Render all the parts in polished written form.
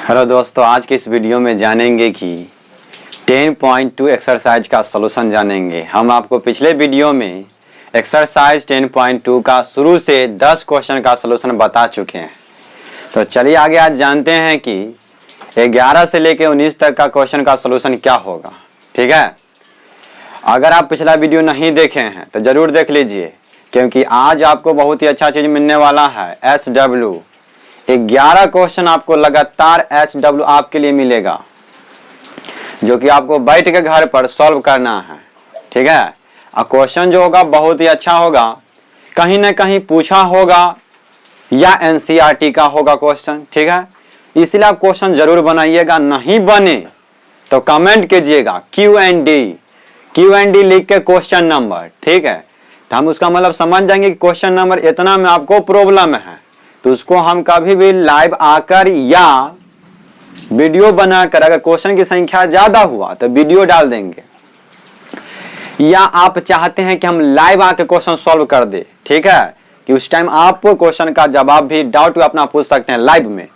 Hello दोस्तों, आज के इस वीडियो में जानेंगे कि 10.2 एक्सरसाइज का सलूशन जानेंगे। हम आपको पिछले वीडियो में एक्सरसाइज 10.2 का शुरू से 10 क्वेश्चन का सलूशन बता चुके हैं। तो चलिए आगे आज जानते हैं कि 11 से लेकर 19 तक का क्वेश्चन का सलूशन क्या होगा। ठीक है, अगर आप पिछला वीडियो नहीं देखे हैं तो जरूर देख लीजिए, क्योंकि आज आपको बहुत ही अच्छा चीज मिलने वाला है। HW 11 क्वेश्चन आपको लगातार HW आपके लिए मिलेगा, जो कि आपको बैठ के घर पर सॉल्व करना है। ठीक है, और क्वेश्चन जो होगा बहुत ही अच्छा होगा, कहीं ना कहीं पूछा होगा या NCERT का होगा क्वेश्चन। ठीक है, इसलिए आप क्वेश्चन जरूर बनाइएगा, नहीं बने तो कमेंट कीजिएगा Q&D लिख के क्वेश्चन नंबर। ठीक है, तो हम उसका मतलब समझ जाएंगे कि क्वेश्चन नंबर इतना में आपको प्रॉब्लम है, तो उसको हम कभी भी लाइव आकर या वीडियो बनाकर, अगर क्वेश्चन की संख्या ज्यादा हुआ तो वीडियो डाल देंगे, या आप चाहते हैं कि हम लाइव आकर क्वेश्चन सॉल्व कर दे। ठीक है, कि उस टाइम आप क्वेश्चन का जवाब भी डाउट अपना पूछ सकते हैं लाइव में,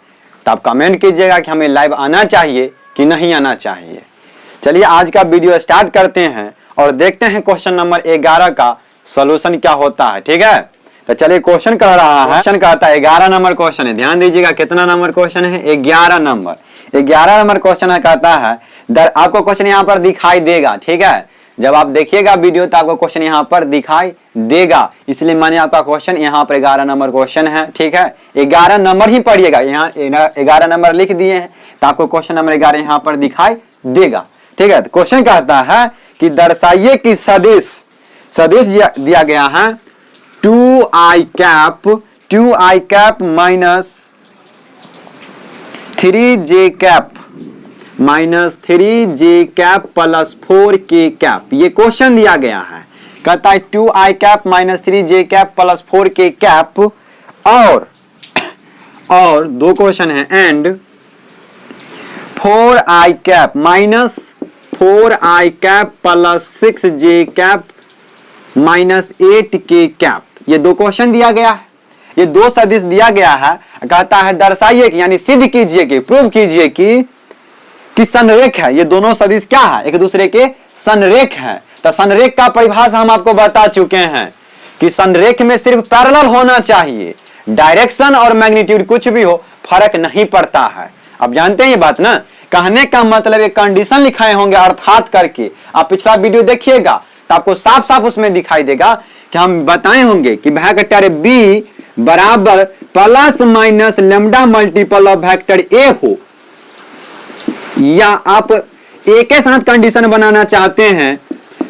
तो आप कमेंट कीजिएगा कि हमें लाइव आना चाहिए कि नहीं आना चाहिए। चलिए आज का वीडियो स्टार्ट करते हैं और देखते हैं क्वेश्चन नंबर 11 का सॉल्यूशन क्या होता है। ठीक है, तो चलिए क्वेश्चन कर रहा है। क्वेश्चन कहता है 11 नंबर क्वेश्चन है, ध्यान दीजिएगा कितना नंबर क्वेश्चन है, 11 नंबर क्वेश्चन है। कहता है आपको क्वेश्चन यहाँ पर दिखाई देगा। ठीक है, जब आप देखिएगा वीडियो तो आपको क्वेश्चन यहाँ पर दिखाई देगा, इसलिए मैंने आपका क्वेश्चन यहाँ पर 11 नंबर क्वेश्चन है। ठीक है, 11 नंबर ही पढ़िएगा, यहाँ 11 नंबर लिख दिए हैं तो आपको क्वेश्चन नंबर 11 यहाँ पर दिखाई देगा। ठीक है, क्वेश्चन कहता है कि दर्शाइए कि सदिश दिया गया है 2i cap minus 3j cap plus 4k cap. ये क्वेश्चन दिया गया है, कहता है 2i cap minus 3j cap plus 4k cap, और दो क्वेश्चन है, and 4i cap minus 4i cap plus 6j cap minus 8k cap. ये दो क्वेश्चन दिया गया है, ये दो सदिश दिया गया है। कहता है दर्शाइए कि यानी सिद्ध कीजिए कि प्रूव कीजिए कि संरेख है। ये दोनों सदिश क्या है, एक दूसरे के संरेख है। तो संरेख का परिभाषा हम आपको बता चुके हैं कि संरेख में सिर्फ पैरेलल होना चाहिए, डायरेक्शन और मैग्नीट्यूड कुछ भी हो फर्क नहीं पड़ता है। आप जानते हैं ये बात ना, कहने का मतलब एक कंडीशन लिखाए होंगे अर्थात करके। आप पिछला वीडियो देखिएगा तो आपको साफ साफ उसमें दिखाई देगा कि हम बताए होंगे कि वेक्टर बी बराबर plus minus lambda multiple of vector A हो, या आप एक के साथ कंडीशन बनाना चाहते हैं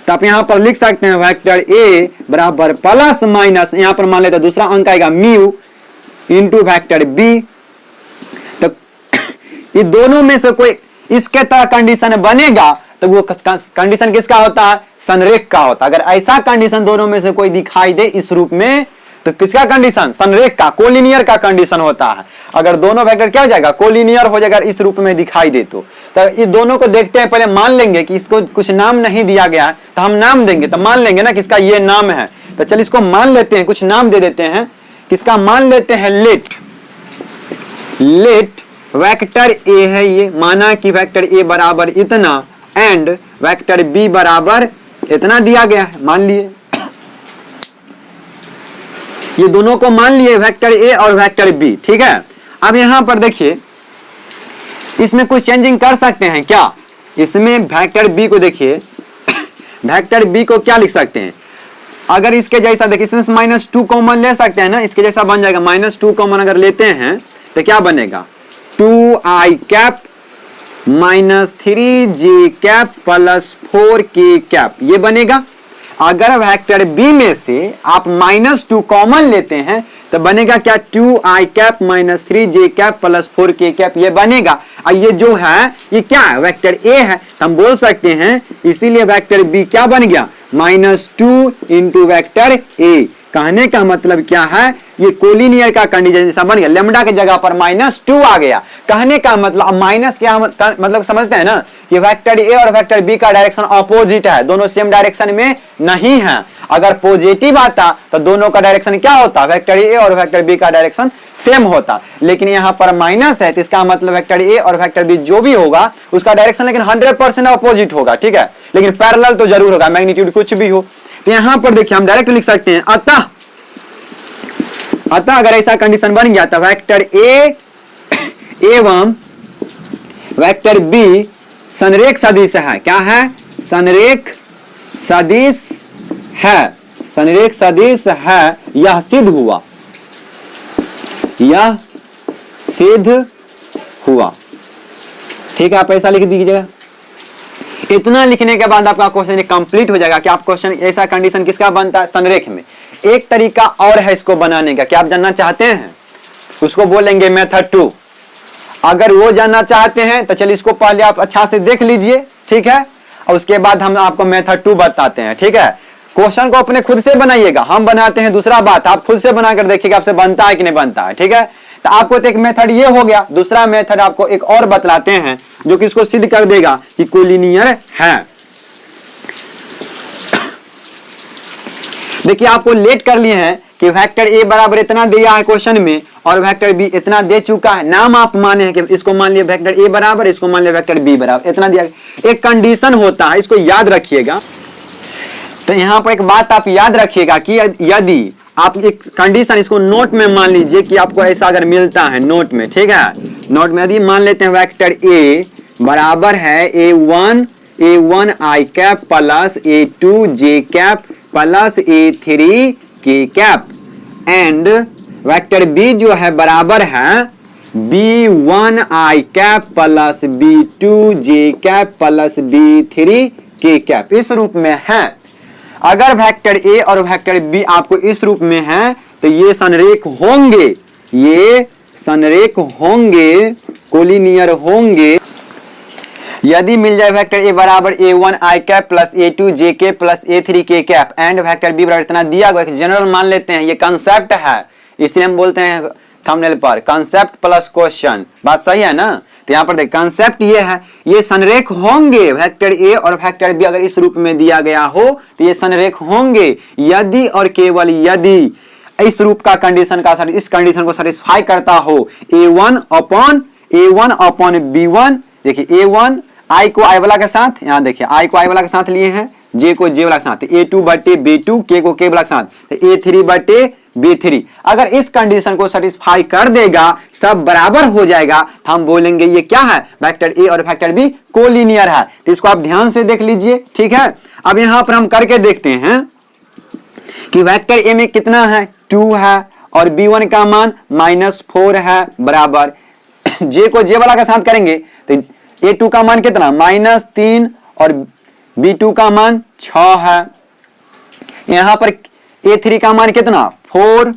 तो आप यहां पर लिख सकते हैं वेक्टर ए बराबर प्लस माइनस, यहां पर मान लेते दूसरा अंक आएगा म्यू इंटू वेक्टर बी। तो ये दोनों में से कोई इसके तरह कंडीशन बनेगा तो वो कंडीशन किसका होता है, संरेख का होता है। अगर ऐसा कंडीशन दोनों में से कोई दिखाई दे इस रूप में तो किसका कंडीशन, संरेख का, कोलिनियर का कंडीशन होता है। अगर दोनों वेक्टर क्या हो जाएगा, कोलिनियर हो जाएगा इस रूप में दिखाई दे तो इस दोनों को देखते हैं। पहले मान लेंगे कि इसको कुछ नाम नहीं दिया गया है तो हम नाम देंगे, तो मान लेंगे ना कि इसका ये नाम है। तो चलिए इसको मान लेते हैं, कुछ नाम दे देते हैं। किसका मान लेते हैं, लेट वेक्टर ए है, ये माना कि वेक्टर ए बराबर इतना एंड वेक्टर बी बराबर इतना दिया गया है, मान लिए। ये दोनों को मान लिए, वेक्टर ए और वेक्टर बी। ठीक है, अब यहां पर देखिए इसमें कुछ चेंजिंग कर सकते हैं क्या, इसमें वेक्टर बी को देखिए, वेक्टर बी को क्या लिख सकते हैं, अगर इसके जैसा देखिए इसमें -2 कॉमन ले सकते हैं ना, इसके जैसा बन जाएगा। -2 कॉमन अगर लेते हैं तो क्या बनेगा, 2i cap minus 3j cap plus 4k cap, ये बनेगा। अगर वेक्टर बी में से आप -2 कॉमन लेते हैं तो बनेगा क्या, 2i cap minus 3j cap plus 4k cap, ये बनेगा। और ये जो है ये क्या है, वेक्टर ए है, तो हम बोल सकते हैं इसीलिए वेक्टर बी क्या बन गया, -2 इंटू वेक्टर ए। कहने का मतलब क्या है, ये कोलिनियर का कंडीशन जैसा बन गया, लेमडा की जगह पर -2 आ गया। कहने का मतलब, अब माइनस क्या मतलब समझते हैं ना, कि वेक्टर ए और वेक्टर बी का डायरेक्शन अपोजिट है, दोनों सेम डायरेक्शन में नहीं है। अगर पॉजिटिव आता तो दोनों का डायरेक्शन क्या होता, वेक्टर ए और वेक्टर बी का डायरेक्शन सेम होता, लेकिन यहाँ पर माइनस है तो इसका मतलब वेक्टर ए और वेक्टर बी जो भी होगा उसका डायरेक्शन लेकिन 100% अपोजिट होगा, ठीक है, लेकिन पैरेलल तो जरूर होगा, मैग्नीट्यूड कुछ भी हो। तो यहां पर देखिए हम डायरेक्ट लिख सकते हैं, अतः अगर ऐसा कंडीशन बन गया तो वेक्टर ए एवं वेक्टर बी संरेख सदिश है। क्या है, संरेख सदिश है, संरेख सदिश है, यह सिद्ध हुआ, यह सिद्ध हुआ। ठीक है, आप ऐसा लिख दीजिएगा। इतना लिखने के बाद आपका क्वेश्चन कंप्लीट हो जाएगा कि आप क्वेश्चन ऐसा कंडीशन किसका बनता है, संरेख में। एक तरीका और है इसको बनाने का, क्या आप जानना चाहते हैं, उसको बोलेंगे मेथड 2। अगर वो जानना चाहते हैं तो चलिए इसको पहले आप अच्छा से देख लीजिए, ठीक है, और उसके बाद हम आपको मेथड 2 बताते हैं। ठीक है, क्वेश्चन को अपने खुद से बनाइएगा, हम बनाते हैं दूसरा बात, आप खुद से बनाकर देखिएगा आपसे बनता है कि नहीं बनता है। ठीक है, तो आपको तो एक मेथड ये हो गया, दूसरा मेथड आपको एक और बतलाते हैं जो कि इसको सिद्ध कर देगा कि कोलिनियर है। देखिए आपको लेट कर लिए हैं कि वेक्टर ए बराबर इतना दिया है क्वेश्चन में और वेक्टर बी इतना दे चुका है, नाम आप माने हैं कि इसको मान लिया वेक्टर ए बराबर, इसको मान लिया वेक्टर बी बराबर, इतना दिया। एक कंडीशन होता है, इसको याद रखिएगा। तो यहां पर एक बात आप याद रखिएगा कि यदि आप एक कंडीशन इसको नोट में मान लीजिए कि आपको ऐसा अगर मिलता है नोट में, ठीक है, नोट में यदि मान लेते हैं वेक्टर ए बराबर है a1 i cap plus a2 j cap plus a3 k cap, and vector B जो है बराबर है b1 i cap plus b2 j cap plus b3 k cap, इस रूप में है। अगर वेक्टर ए और वेक्टर बी आपको इस रूप में है तो ये संरेख होंगे, ये संरेख होंगे, कोलिनियर होंगे। यदि मिल जाए वेक्टर ए बराबर a1 i cap plus a2 j के plus a3 k cap and vector B बराबर इतना दिया गया, एक जनरल मान लेते हैं, ये कंसेप्ट है, इसलिए हम बोलते हैं थंबनेल पर कंसेप्ट प्लस क्वेश्चन। बात सही है ना, तो यहाँ पर देख कंसेप्ट ये है, ये संरेख होंगे, वेक्टर ए और वेक्टर बी अगर इस रूप में दिया गया हो तो ये संरेख होंगे यदि और केवल यदि इस रूप का कंडीशन का इस कंडीशन को सेटिस्फाई करता हो, a1 अपॉन b1। देखिए a1 i को i वाला के साथ, यहाँ देखिए i को i वाला के साथ लिए हैं, j को j वाला के साथ, a2 बटे b2, k को k वाला के साथ, तो a3 बटे b3। अगर इस कंडीशन को सेटिस्फाई कर देगा, सब बराबर हो जाएगा, तो हम बोलेंगे ये क्या है, वेक्टर ए और वेक्टर बी कोलिनियर है। तो इसको आप ध्यान से देख लीजिए, ठीक है। अब यहां पर हम करके देखते हैं कि वेक्टर ए में कितना है, 2 है, और b1 का मान -4 है, बराबर j को j वाला के साथ करेंगे तो a2 का मान कितना -3 और b2 का मान 6 है। यहां पर a3 का मान कितना 4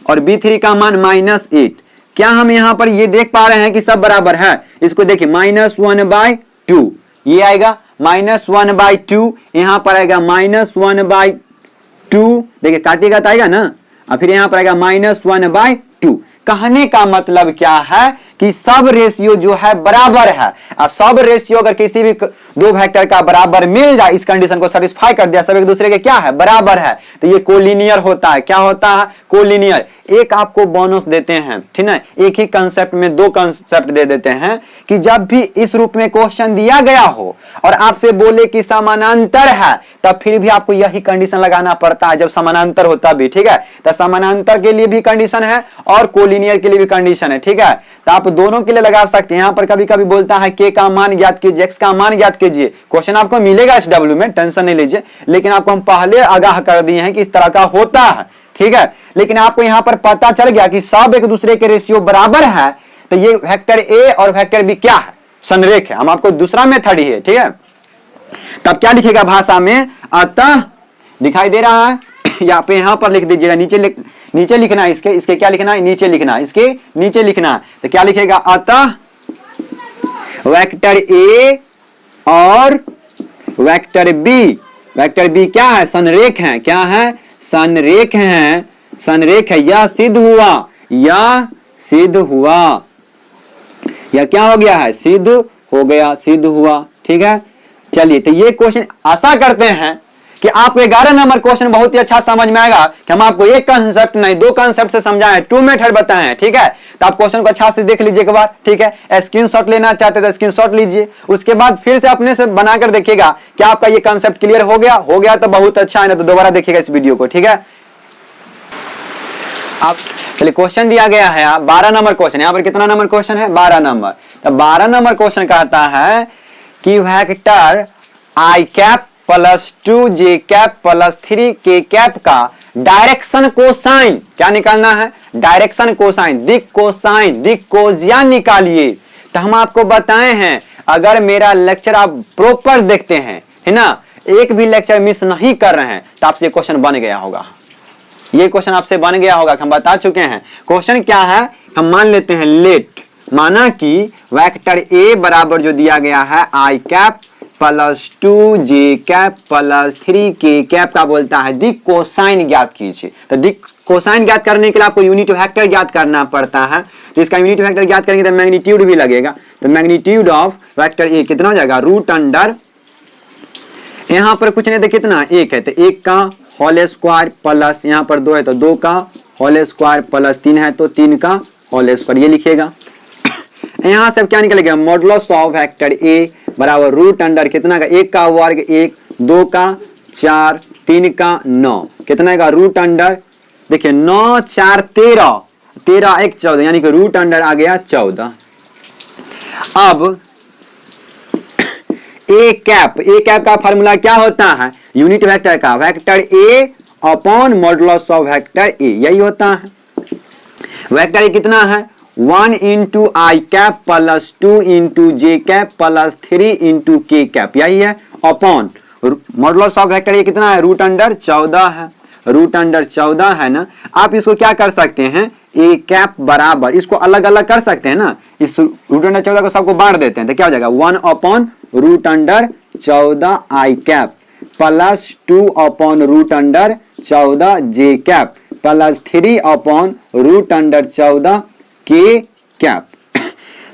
और b3 का मान -8। क्या हम यहां पर ये देख पा रहे हैं कि सब बराबर है? इसको देखिए -1/2 ये आएगा, -1/2 यहां पर आएगा -1/2, देखिए काटेगा तो आएगा ना, और फिर यहां पर आएगा -1/2। कहने का मतलब क्या है कि सब रेशियो जो है बराबर है, और सब रेशियो अगर किसी भी दो वेक्टर का बराबर मिल जाए, इस कंडीशन को सेटिस्फाई कर दिया, सब एक दूसरे के क्या है बराबर है, तो ये कोलिनियर होता है। क्या होता है? कोलिनियर। एक आपको बोनस देते हैं, ठीक है, एक ही कंसेप्ट में दो कंसेप्ट दे देते हैं कि जब भी इस रूप में क्वेश्चन दिया गया हो और आपसे बोले कि समानांतर है, तब फिर भी आपको यही कंडीशन लगाना पड़ता है जब समानांतर होता भी, ठीक है। तो समानांतर के लिए भी कंडीशन है और कोलिनियर के लिए भी कंडीशन है, ठीक है। तो आप दोनों के लिए लगा सकते हैं। यहां पर कभी कभी बोलता है के का मान ज्ञात कीजिए, एक्स का मान ज्ञात कीजिए, क्वेश्चन आपको मिलेगा इस डब्ल्यू में, टेंशन नहीं लीजिए, लेकिन आपको हम पहले आगाह कर दिए हैं कि इस तरह का होता है, ठीक है। लेकिन आपको यहां पर पता चल गया कि सब एक दूसरे के रेशियो बराबर है, तो ये वेक्टर ए और वेक्टर बी क्या है? संरेख है। हम आपको दूसरा मेथड ही है, ठीक है। तब क्या लिखेगा भाषा में? अतः दिखाई दे रहा है, यहाँ पे यहां पर लिख दीजिएगा, नीचे लिखना है, इसके क्या लिखना है? नीचे लिखना है, इसके नीचे लिखना है। तो क्या लिखेगा? अतः वेक्टर ए और वेक्टर बी क्या है? संरेख है। क्या है? संरेख है। संरेख है, यह सिद्ध हुआ, यह सिद्ध हुआ, यह क्या हो गया है, सिद्ध हो गया, सिद्ध हुआ। ठीक है, चलिए तो ये क्वेश्चन आशा करते हैं कि आपको 11 नंबर क्वेश्चन बहुत ही अच्छा समझ में आएगा कि हम आपको एक कंसेप्ट नहीं 2 कंसेप्ट से समझाएं, 2 मेथड बताएं। ठीक है, तो आप क्वेश्चन को अच्छा से देख लीजिए एक बार। ठीक है, स्क्रीनशॉट लेना चाहते तो स्क्रीनशॉट लीजिए, उसके बाद फिर से अपने से बनाकर देखिएगा कि आपका ये कंसेप्ट क्लियर हो गया तो बहुत अच्छा है, ना तो दोबारा देखिएगा इस वीडियो को। ठीक है, आप चलिए क्वेश्चन दिया गया है 12 नंबर क्वेश्चन। यहाँ पर कितना नंबर क्वेश्चन है, 12 नंबर। तो 12 नंबर क्वेश्चन कहता है कि वेक्टर आई कैप प्लस 2 जे कैप प्लस 3 के कैप का डायरेक्शन कोसाइन क्या निकालना है, डायरेक्शन कोसाइन, दिक कोसाइन, दिक कोजिया निकालिए। तो हम आपको बताए हैं, अगर मेरा लेक्चर आप प्रॉपर देखते हैं, है ना, एक भी लेक्चर मिस नहीं कर रहे हैं, तो आपसे क्वेश्चन बन गया होगा, ये क्वेश्चन आपसे बन गया होगा। हम बता चुके हैं क्वेश्चन क्या है। हम मान लेते हैं लेट, माना कि वेक्टर ए बराबर जो दिया गया है I cap plus 2 J cap plus 3 के कैप का बोलता है दिक कोसाइन ज्ञात कीजिए। तो दिक कोसाइन ज्ञात करने के लिए आपको यूनिट वेक्टर ज्ञात करना पड़ता है। तो इसका यूनिट वेक्टर ज्ञात करेंगे तो मैग्नीट्यूड भी लगेगा। तो मैग्नीट्यूड ऑफ वेक्टर ए कितना हो जाएगा, रूट अंडर, यहां पर कुछ नहीं, तो कितना 1 है, तो 1 का होल स्क्वायर प्लस यहाँ पर 2 है तो 2 का होल स्क्वायर प्लस 3 है तो 3 का होल स्क्वायर, ये लिखिएगा। यहाँ से क्या निकलेगा, मॉडुलस ऑफ वेक्टर ए बराबर रूट अंडर कितना का, 1 का वर्ग 1, 2 का 4, 3 का 9, कितना का रूट अंडर, देखिए 9 4 13, 13 1 14, यानी कि रूट अंडर आ गया 14। अब ए कैप का फार्मूला क्या होता है, यूनिट वेक्टर का, vector A upon modulus of vector A, यही होता है। वेक्टर ए कितना है, 1 इंटू आई कैप प्लस 2 इंटू जे कैप प्लस 3 इंटू के कैप, यही है, upon modulus of vector A कितना है, रूट अंडर 14 है, रूट अंडर 14 है ना। आप इसको क्या कर सकते हैं, ए कैप बराबर, इसको अलग अलग कर सकते हैं ना, इस रूट अंडर 14 को सबको बांट देते हैं, तो क्या हो जाएगा 1 upon root under 14 I cap plus 2 upon root under 14 J cap plus 3 upon root under 14 K cap.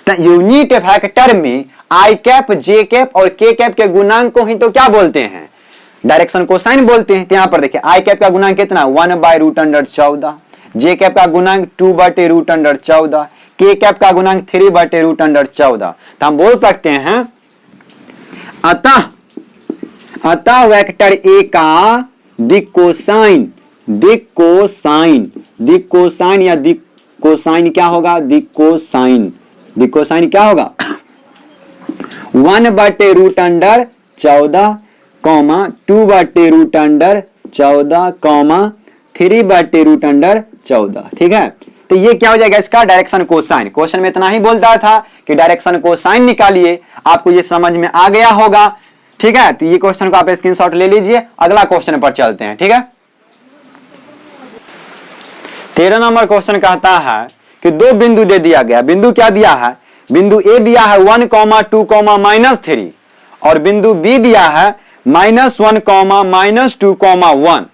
तो यूनिट वेक्टर में आई कैप, जे कैप और के कैप के गुणांक को ही तो क्या बोलते हैं, डायरेक्शन कोसाइन बोलते हैं। तो यहां पर देखिए आई कैप का गुणांक कितना, 1 by root under 14, J cap का गुणांक 2 बटे रूट अंडर 14, के कैप का गुणांक 3 बटे रूट अंडर 14। तो हम बोल सकते हैं अतः वेक्टर ए का दिक कोसाइन या दिक कोसाइन क्या होगा, दिक कोसाइन क्या होगा 1 बटे रूट अंडर 14 कॉमा 2 बटे रूट अंडर 14 कॉमा 3 बटे रूट अंडर 14। ठीक है, तो ये क्या हो जाएगा, इसका डायरेक्शन कोसाइन। क्वेश्चन में इतना ही बोलता था कि डायरेक्शन कोसाइन निकालिए, आपको ये समझ में आ गया होगा। ठीक है, तो ये क्वेश्चन को आप स्क्रीनशॉट ले लीजिए, अगला क्वेश्चन पर चलते हैं। ठीक है, 13 नंबर क्वेश्चन कहता है कि 2 बिंदु दे दिया गया, बिंदु क्या दिया है, बिंदु ए दिया है 1, 2, -3 और बिंदु बी दिया है -1, -2, 1।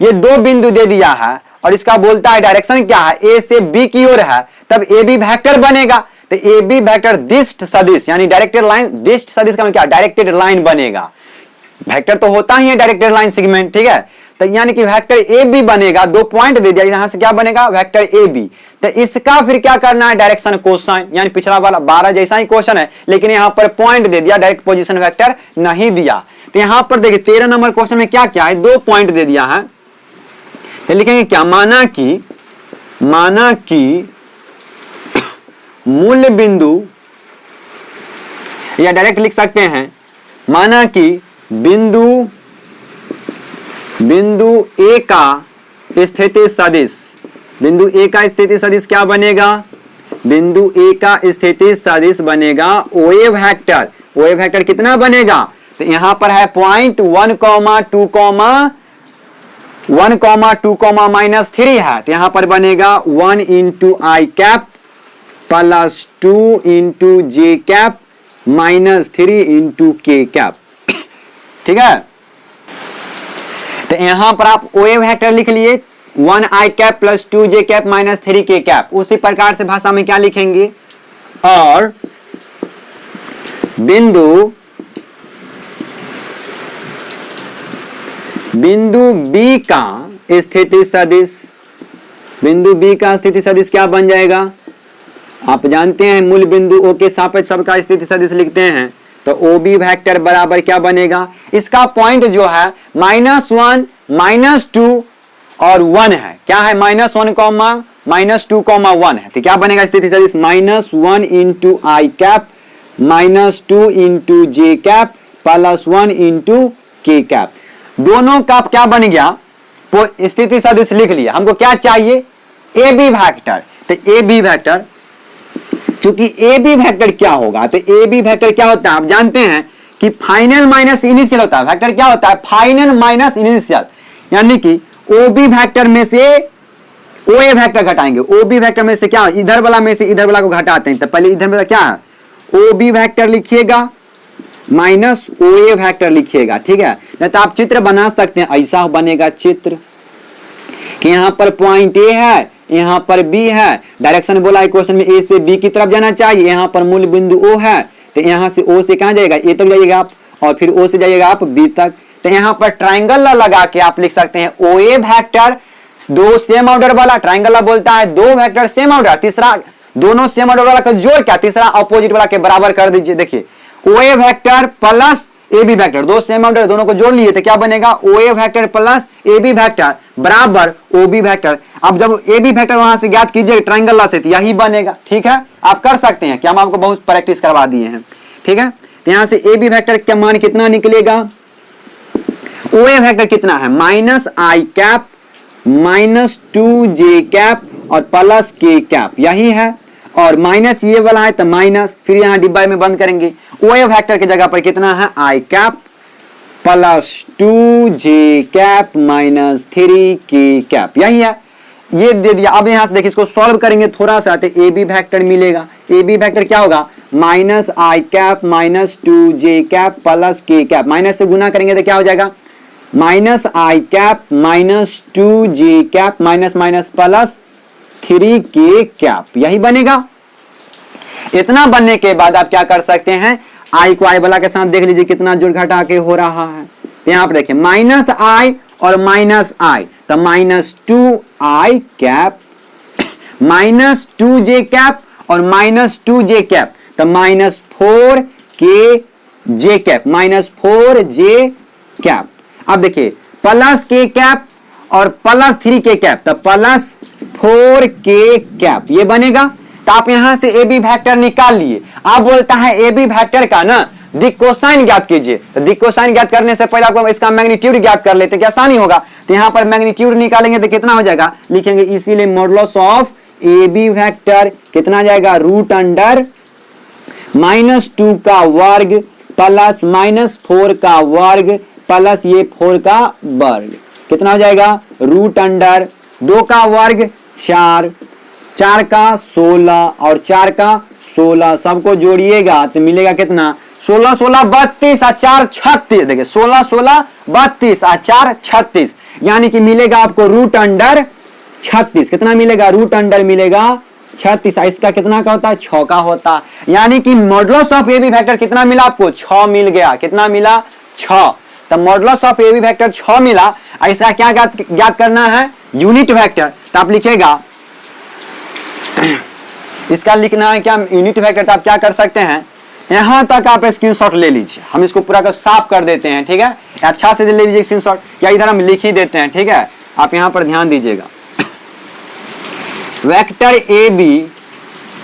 ये 2 बिंदु दे दिया है और इसका बोलता है डायरेक्शन क्या है, ए से बी की ओर है, तब ए बी वेक्टर बनेगा। तो ए बी वेक्टर दिष्ट सदिश यानी डायरेक्टेड लाइन, दिष्ट सदिश का मतलब क्या, डायरेक्टेड लाइन बनेगा। वेक्टर तो होता ही है डायरेक्टेड लाइन सेगमेंट। ठीक है, तो यानी कि वेक्टर ए बी बनेगा, 2 पॉइंट दे दिया, यहां से क्या बनेगा वेक्टर ए बी। तो इसका फिर क्या करना है, डायरेक्शन कोसाइन, यानी पिछला वाला 12 जैसा ही क्वेश्चन है, लेकिन यहां पर पॉइंट दे दिया, डायरेक्ट पोजीशन वेक्टर नहीं दिया। तो यहां पर देखिए 13 नंबर क्वेश्चन में क्या क्या है, 2 पॉइंट दे दिया है। तो लिखेंगे क्या, माना कि मूल बिंदु, या डायरेक्ट लिख सकते हैं, माना कि बिंदु ए का स्थिति सदिश, बिंदु ए का स्थिति सदिश क्या बनेगा, बिंदु ए का स्थिति सदिश बनेगा ओए वेक्टर। ओए वेक्टर कितना बनेगा, तो यहां पर है पॉइंट 1, 2, -3 है, तो यहां पर बनेगा 1 इंटू आई कैप प्लस 2 इंटू जे कैप -3 इंटू के कैप। ठीक है, तो यहां पर आप ओए वेक्टर लिख लिए, 1 i cap plus 2 j cap minus 3 k cap. उसी प्रकार से भाषा में क्या लिखेंगे, और बिंदु B का स्थिति सदिश, बिंदु B का स्थिति सदिश क्या बन जाएगा, आप जानते हैं मूल बिंदु O के सापेक्ष सबका स्थिति सदिश लिखते हैं, तो OB वेक्टर बराबर क्या बनेगा, इसका पॉइंट जो है -1 -2 और 1 है, क्या है -1 कॉमा -2 कॉमा 1 है, तो क्या बनेगा स्थिति सदिश -1 इंटू आई कैप -2 इंटू जे कैप +1 इंटू के कैप। दोनों का क्या बन गया, स्थिति सदिश लिख लिया। हमको क्या चाहिए, ए बी वेक्टर। तो ए बी वेक्टर, चूंकि ए बी वेक्टर क्या होगा, तो ए बी वेक्टर क्या होता है, आप जानते हैं कि फाइनल माइनस इनिशियल होता है। वेक्टर क्या होता है, फाइनल माइनस इनिशियल, यानी कि ओ बी वेक्टर में से ओ ए वेक्टर घटाएंगे। ओ बी वेक्टर में से क्या, इधर वाला में से इधर वाला को घटाते हैं, तो पहले इधर वाला क्या है, ओ बी वेक्टर लिखिएगा माइनस ओ ए वेक्टर लिखिएगा, ठीक है। नहीं तो आप चित्र बना सकते हैं, ऐसा बनेगा चित्र कि यहाँ पर पॉइंट ए है, यहाँ पर बी है, डायरेक्शन बोला है क्वेश्चन में ए से बी की तरफ जाना चाहिए, यहाँ पर मूल बिंदु ओ है, तो यहाँ से ओ से कहाँ जाएगा, ए तक जाइएगा आप, और फिर ओ से जाइएगा आप बी तक। तो यहाँ पर ट्राइंगल लगा के आप लिख सकते हैं ओ ए वेक्टर, दो सेम ऑर्डर वाला, ट्राइंगल बोलता है दो वेक्टर सेम ऑर्डर, तीसरा दोनों सेम ऑर्डर वाला का जोड़ क्या, तीसरा अपोजिट वाला के बराबर कर दीजिए। देखिए O A vector plus A B vector, दो सेम ऑर्डर, दोनों को जोड़ लिए तो क्या बनेगा, O A vector plus A B vector बराबर ओ बी वेक्टर। अब जब ए बी वेक्टर वहां से ज्ञात कीजिए ट्राइंगल से, तो यही बनेगा, ठीक है। आप कर सकते हैं, क्या हम आपको बहुत प्रैक्टिस करवा दिए हैं, ठीक है। तो यहां से ए बी वेक्टर का मान कितना निकलेगा, ओ ए वेक्टर कितना है, -i कैप -2 j कैप और प्लस k कैप, यही है। और माइनस ये वाला है तो माइनस, फिर यहाँ डिब्बा में बंद करेंगे। ओ ए वेक्टर की जगह पर कितना है, i cap +2 j cap -3 k cap, यही है, ये दे दिया। अब यहाँ से देखिए इसको सॉल्व करेंगे थोड़ा सा, तो ए बी वेक्टर मिलेगा। ए बी वेक्टर क्या होगा, -i cap -2 j cap +k cap, minus से गुना करेंगे तो क्या हो जाएगा, -i cap -2 j cap +3 k cap, यही बनेगा। इतना बनने के बाद आप क्या कर सकते हैं, i को i वाला के साथ देख लीजिए कितना जोड़ घटा के हो रहा है। यहाँ पर देखिए -i और -i, तो -2i कैप -2 j कैप और -2 j कैप, तो -4 k j cap -4 j cap. अब देखिए प्लस k कैप और +3 k कैप, तो +4 k कैप, ये बनेगा। तो आप यहां से ए बी वेक्टर निकाल लिए। आप बोलता है ए बी वेक्टर का ना दिक् कोसाइन ज्ञात कीजिए, तो दिक् कोसाइन ज्ञात करने से पहले आपको इसका मैग्नीट्यूड ज्ञात कर लेते, क्या आसानी होगा। तो यहाँ पर मैग्नीट्यूड निकालेंगे तो कितना हो जाएगा, लिखेंगे इसीलिए modulus of A B vector कितना जाएगा, √2 का वर्ग प्लस -4 का वर्ग प्लस ये 4 का वर्ग, कितना हो जाएगा, √2 का वर्ग 4, 4 का 16 और 4 का 16, सबको जोड़िएगा तो मिलेगा कितना, 16 16 32 और 4 36। देखिए 16 16 32 और 4 36, यानी कि मिलेगा आपको √36। कितना मिलेगा, √, मिलेगा 36। इसका कितना का होता है, 6 का होता, यानी कि modulus of A B vector कितना मिला आपको, 6 मिल गया। कितना मिला, 6। तो modulus of A B vector 6 मिला। ऐसा क्या ज्ञात करना है, यूनिट वेक्टर। तो आप लिखेगा, इसका लिखना है क्या, यूनिट वेक्टर। तो आप क्या कर सकते हैं, यहां तक आप स्क्रीनशॉट ले लीजिए, हम इसको पूरा का साफ कर देते हैं, ठीक है। अच्छा से ले लीजिए स्क्रीनशॉट, या इधर हम लिख ही देते हैं, ठीक है। आप यहां पर ध्यान दीजिएगा, वेक्टर ए बी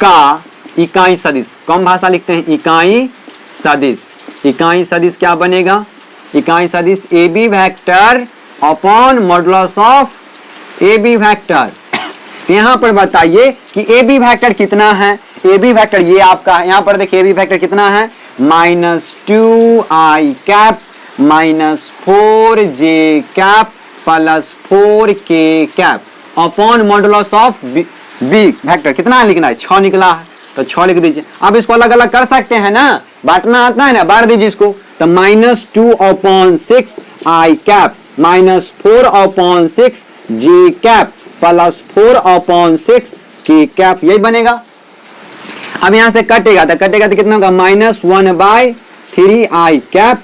का इकाई सदिश, कम भाषा लिखते हैं इकाई सदिश। इकाई सदिश क्या बनेगा, इकाई सदिश A B vector upon modulus of A B vector. यहां पर बताइए कि ए बी वेक्टर कितना है, ए बी वेक्टर ये आपका है। यहां पर देखिए ए बी वेक्टर कितना है, -2i cap -4 j cap +4 k cap upon modulus of B vector. कितना लिखना है, 6 निकला है, तो 6 लिख दीजिए। अब इसको अलग अलग कर सकते हैं ना, बांटना आता है ना, बांट दीजिए इसको। तो -2/6 i cap -4/6 J cap plus 4/6 के कैप, यही बनेगा। अब यहां से कटेगा तो कितना होगा, -1/3 आई कैप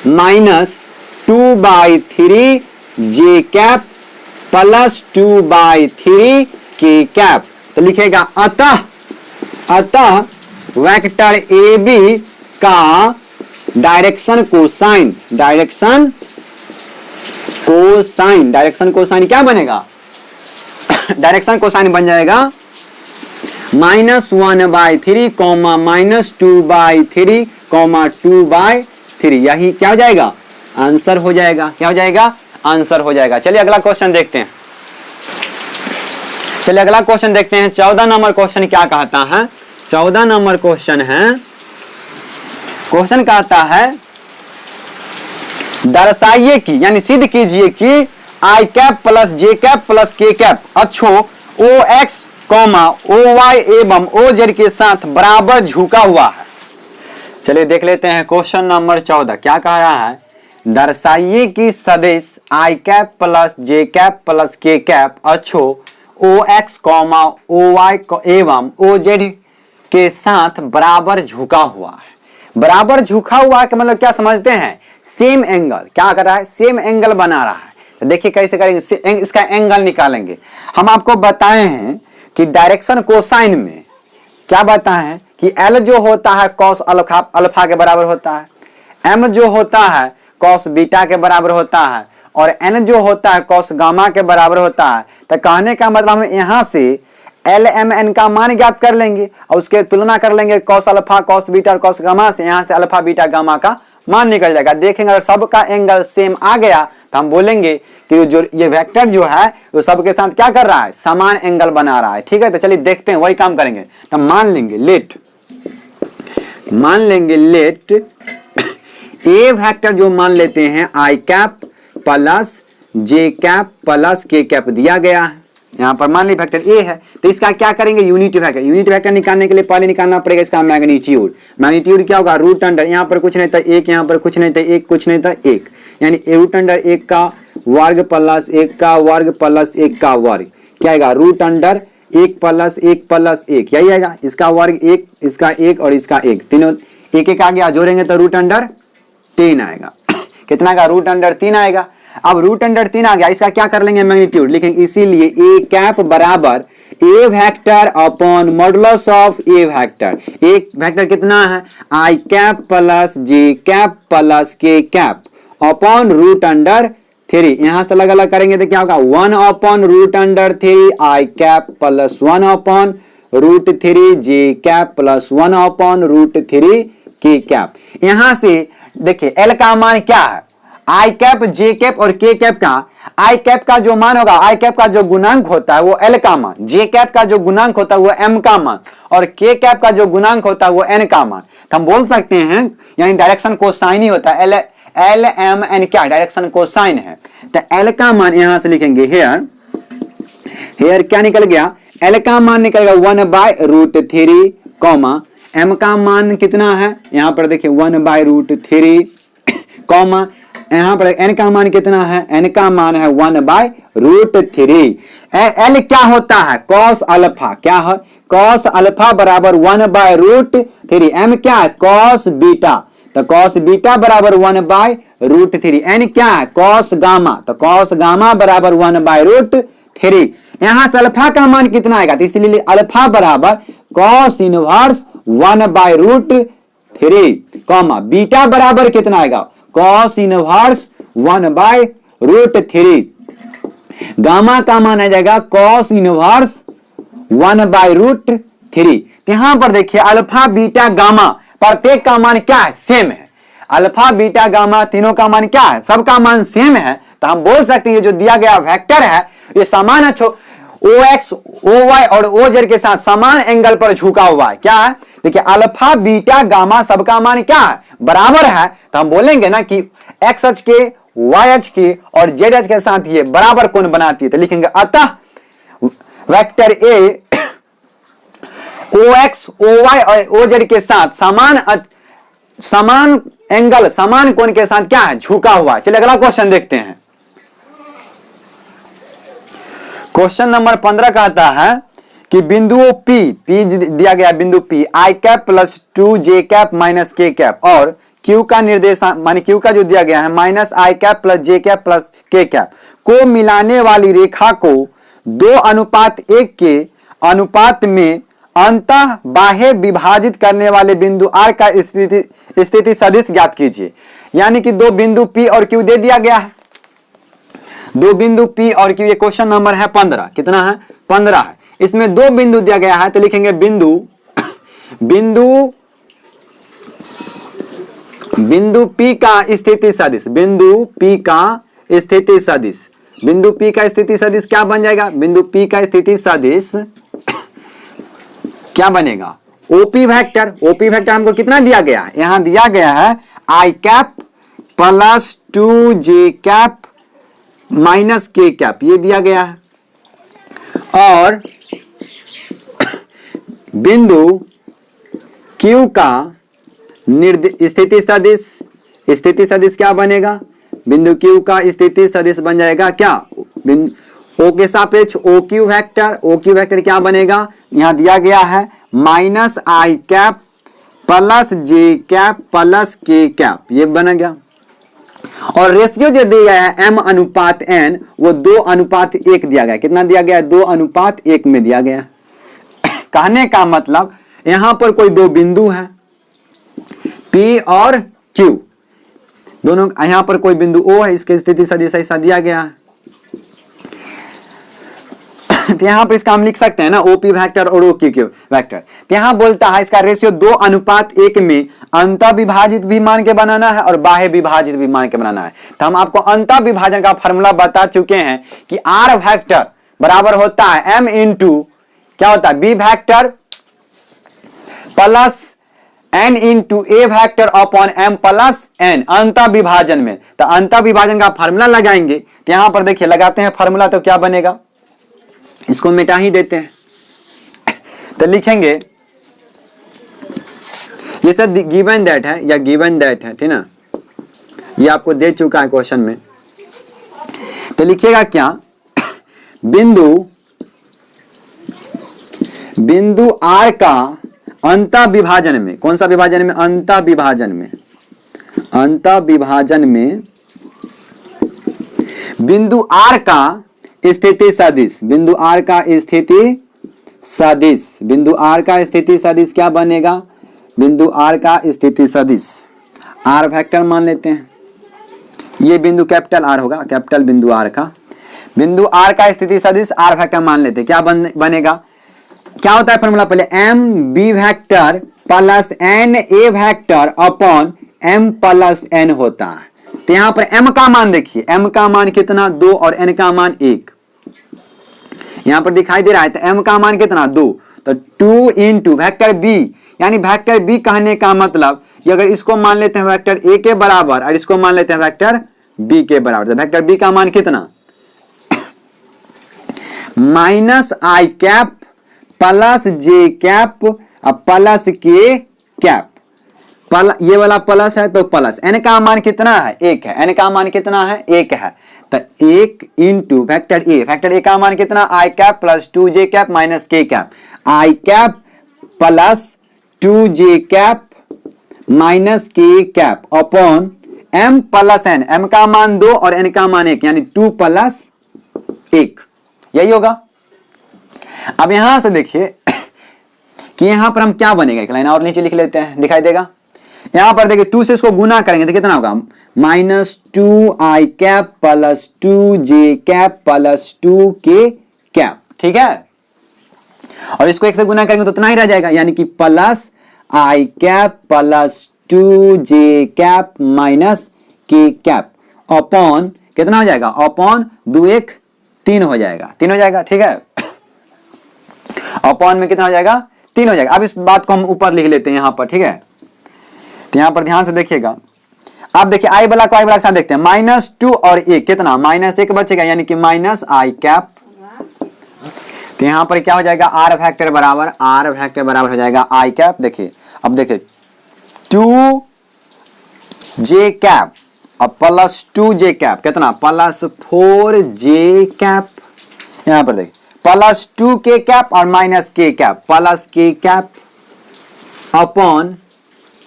माइनस 2/3 जे कैप प्लस 2/3 के कैप। तो लिखेगा अतः वेक्टर ए बी का डायरेक्शन कोसाइन क्या बनेगा, डायरेक्शन कोसाइन बन जाएगा -1/3 -2/3 2/3। यही क्या हो जाएगा, आंसर हो जाएगा। क्या हो जाएगा, आंसर हो जाएगा। चलिए अगला क्वेश्चन देखते हैं। 14 नंबर क्वेश्चन क्या कहता है। 14 नंबर क्वेश्चन कहता है दर्शाइए कि यानी सिद्ध कीजिए कि आई cap plus J cap plus K cap अक्षों ओ एक्स ओ वाई एवं ओ जेड के साथ बराबर झुका हुआ है। चलिए देख लेते हैं क्वेश्चन नंबर 14 क्या कह रहा है। दर्शाइए कि सदिश आई cap plus J cap plus K cap अक्षों ओ एक्स ओ वाई एवं ओ जेड के साथ बराबर झुका हुआ है। बराबर झुका हुआ का मतलब क्या समझते हैं, सेम एंगल। क्या कर रहा है, सेम एंगल बना रहा है। तो देखिए कैसे करेंगे, इसका एंगल निकालेंगे। हम आपको बताए हैं कि डायरेक्शन कोसाइन में क्या बताए हैं कि एल जो होता है कॉस अल्फा के बराबर होता है, एम जो होता है कॉस बीटा के बराबर होता है और एन जो होता है कॉस गामा के बराबर होता है। तो कहने का मतलब हम यहाँ से एल एम एन का मान ज्ञात कर लेंगे और उसके तुलना कर लेंगे कॉस अल्फा कॉस बीटा और कॉस गामा से। यहाँ से अल्फा बीटा गामा का मान निकल जाएगा। देखेंगे अगर सबका एंगल सेम आ गया तो हम बोलेंगे कि जो ये वेक्टर जो है वो सबके साथ क्या कर रहा है, समान एंगल बना रहा है। ठीक है, तो चलिए देखते हैं, वही काम करेंगे। तो मान लेंगे लेट ए वेक्टर जो मान लेते हैं आई cap plus J cap plus K cap दिया गया है। यहाँ पर मान ली वेक्टर ए है तो इसका क्या करेंगे, यूनिट वेक्टर निकालने के लिए पहले निकालना पड़ेगा इसका मैग्नीट्यूड क्या होगा, रूट अंडर, यहाँ पर कुछ नहीं था एक, यहाँ पर कुछ नहीं था एक, कुछ नहीं था एक, यानी रूट अंडर 1 का वर्ग प्लस 1 का वर्ग प्लस 1 का वर्ग क्या आएगा, रूट अंडर 1 प्लस 1 प्लस 1, यही आएगा। इसका वर्ग 1, इसका 1 और इसका 1, तीनों एक एक आ गया, जोड़ेंगे तो रूट अंडर 3 आएगा। कितना का, रूट अंडर 3 आएगा। अब रूट अंडर 3 आ गया, इसका क्या कर लेंगे, मैग्नीट्यूड लिखेंगे। इसीलिए ए कैप बराबर A vector upon modulus of A vector. एक वेक्टर कितना है, I cap plus J cap plus K cap upon root under 3। यहां से अलग अलग करेंगे तो क्या होगा, 1 अपॉन रूट अंडर 3 आई कैप प्लस 1 अपॉन रूट 3 जे कैप प्लस 1 अपॉन रूट 3 के कैप। यहां से देखिए एल का मान क्या है, आई कैप जे कैप और के कैप का। आई कैप का जो मान होगा, आई कैप का जो गुणांक होता है वो एल का मान, जे कैप का जो गुणांक होता है वो एम का मान और के कैप का जो गुणांक होता है वो एन का मान। तो हम बोल सकते हैं यानी डायरेक्शन कोसाइन ही होता है। एल एम एन क्या डायरेक्शन कोसाइन है। तो एल का मान यहां से लिखेंगे, हेयर क्या निकल गया, एल का मान निकलेगा 1/√3 कॉमा एम का मान कितना है, यहां पर देखिए 1/√3 कॉमा यहां पर एन का मान कितना है, एन का मान है 1/√3। एल क्या होता है, कॉस अल्फा, क्या है कॉस अल्फा बराबर 1/√3। एम क्या है, कॉस बीटा, तो कॉस बीटा बराबर 1/√3। एन क्या है, कॉस गामा, तो कॉस गामा बराबर 1/√3। यहां से अल्फा का मान कितना आएगा, तो इसलिए अल्फा बराबर कॉस इनवर्स 1/√3 कॉमा बीटा बराबर कितना आएगा, कॉस इनवर्स 1/√3। गामा का मान आ जाएगा कॉस इनवर्स 1/√3। यहां पर देखिए अल्फा बीटा गामा प्रत्येक का मान क्या है, सेम है। अल्फा बीटा गामा तीनों का मान क्या है, सबका मान सेम है। तो हम बोल सकते हैं ये जो दिया गया वेक्टर है ये समान है, ओ एक्स ओ वाई और ओ जेड के साथ समान एंगल पर झुका हुआ है। क्या है, देखिए अल्फा बीटा गामा सबका मान क्या है, बराबर है। तो हम बोलेंगे ना कि एक्स अक्ष के वाई अक्ष के और जेड अक्ष के साथ ये बराबर कोण बनाती है। तो लिखेंगे अतः vector A O X O Y और ओ जेड के साथ समान एंगल समान कोण के साथ क्या है, झुका हुआ है। चलिए अगला क्वेश्चन देखते हैं। क्वेश्चन नंबर 15 कहता है कि बिंदुओं P दिया गया बिंदु P आई कैप प्लस 2 जे कैप माइनस के कैप और Q का निर्देशांक माने Q का जो दिया गया है minus I cap plus J cap plus K cap को मिलाने वाली रेखा को 2:1 के अनुपात में अंतः बाह्य विभाजित करने वाले बिंदु R का स्थिति सदिश ज्ञात कीजिए। यानी कि दो बिंदु P और Q दे दिया गया है, दो बिंदु P और Q। ये क्वेश्चन नंबर है 15। कितना है? 15 है। इसमें दो बिंदु दिया गया है तो लिखेंगे बिंदु P का स्थिति सदिश, बिंदु P का स्थिति सदिश, बिंदु P का स्थिति सदिश क्या बन जाएगा? बिंदु P का स्थिति सदिश क्या बनेगा? OP vector. ओपी वेक्टर हमको कितना दिया गया है? यहां दिया गया है I cap plus 2 J cap minus K cap, ये दिया गया है। और बिंदु Q का स्थिति सदिश, स्थिति सदिश क्या बनेगा? बिंदु Q का स्थिति सदिश बन जाएगा क्या? O के सापेक्ष OQ वेक्टर। OQ वेक्टर क्या बनेगा? यहां दिया गया है minus I cap plus J cap plus K cap, ये बन गया। और रेशियो जो दिया गया है m/n वो 2:1 दिया गया है। कितना दिया गया है? 2:1 में दिया गया है। कहने का मतलब यहां पर कोई दो बिंदु है P और Q, दोनों यहां पर कोई बिंदु O है, इसकी स्थिति सदिश ऐसा दिया गया है। तो यहां पर इसका हम लिख सकते हैं ना OP वेक्टर और OQ वेक्टर। तो यहां बोलता है इसका रेशियो 2:1 में अंतः विभाजित भी मान के बनाना है और बाह्य विभाजित भी मान के बनाना है। तो हम आपको अंतः विभाजन का फॉर्मूला बता चुके हैं कि R वेक्टर बराबर होता है M इंटू क्या होता है? B vector plus N into A vector upon M plus N अंतः विभाजन में। तो अंतः विभाजन का फॉर्मूला लगाएंगे तो यहां पर देखिए लगाते हैं फॉर्मूला, तो क्या बनेगा? इसको मिटा ही देते हैं। तो लिखेंगे ये सब गिवन दैट है या गिवन दैट है, ठीक ना, ये आपको दे चुका है क्वेश्चन में। तो लिखिएगा क्या? बिंदु R का अंतः विभाजन में, कौन सा विभाजन में? अंतः विभाजन में, अंतः विभाजन में बिंदु R का स्थिति सदिश, बिंदु R का स्थिति सदिश, बिंदु R का स्थिति सदिश क्या बनेगा? बिंदु R का स्थिति सदिश R वेक्टर मान लेते हैं। ये बिंदु कैपिटल R होगा, कैपिटल बिंदु R का, बिंदु R का स्थिति सदिश R वेक्टर मान लेते हैं। क्या बनेगा? क्या होता है फॉर्मूला? पहले M B vector plus N A vector upon M plus N होता है। तो यहां पर M का मान देखिए, M का मान कितना? 2 और N का मान 1 यहां पर दिखाई दे रहा है। तो M का मान कितना? 2। तो 2 इंटू वेक्टर B, यानी वेक्टर B कहने का मतलब ये अगर इसको मान लेते हैं वेक्टर A के बराबर और इसको मान लेते हैं वेक्टर B के बराबर, तो वेक्टर B का मान कितना? Minus I cap plus J cap plus K cap, ये वाला प्लस है तो प्लस। N का मान कितना है? 1 है। N का मान कितना है? 1 है। तो 1 into vector A, vector A का मान कितना? आई कैप प्लस 2 जे कैप माइनस के कैप, आई कैप प्लस 2 जे cap minus K cap upon M plus N। M का मान 2 और N का मान 1, यानी 2 प्लस 1, यही होगा। अब यहां से देखिए कि यहां पर हम क्या बनेगा, एक लाइन और नीचे लिख लेते हैं, दिखाई देगा। यहां पर देखिए 2 से इसको गुना करेंगे तो कितना होगा? माइनस 2 आई कैप प्लस 2 जे कैप प्लस 2 के कैप, ठीक है। और इसको 1 से गुना करेंगे तो इतना ही रह जाएगा, यानी कि प्लस आई कैप प्लस 2 जे cap minus K cap upon कितना हो जाएगा? अपॉन 2 1 3 हो जाएगा, 3 हो जाएगा, ठीक है। अपॉन में कितना हो जाएगा? 3 हो जाएगा। अब इस बात को हम ऊपर लिख लेते हैं यहां पर, ठीक है। तो यहां पर ध्यान से देखिएगा। अब देखिए आई वाला को आई वाला के साथ देखते हैं। माइनस 2 और 1 कितना? माइनस 1 बचेगा, यानी कि माइनस आई कैप। तो यहां पर क्या हो जाएगा? आर वेक्टर बराबर हो जाएगा आई कैप। देखिए अब देखिए 2 जे कैप और प्लस 2 जे कैप कितना? प्लस 4 जे कैप। यहां पर देखिए प्लस 2k कैप और minus k cap, plus k cap upon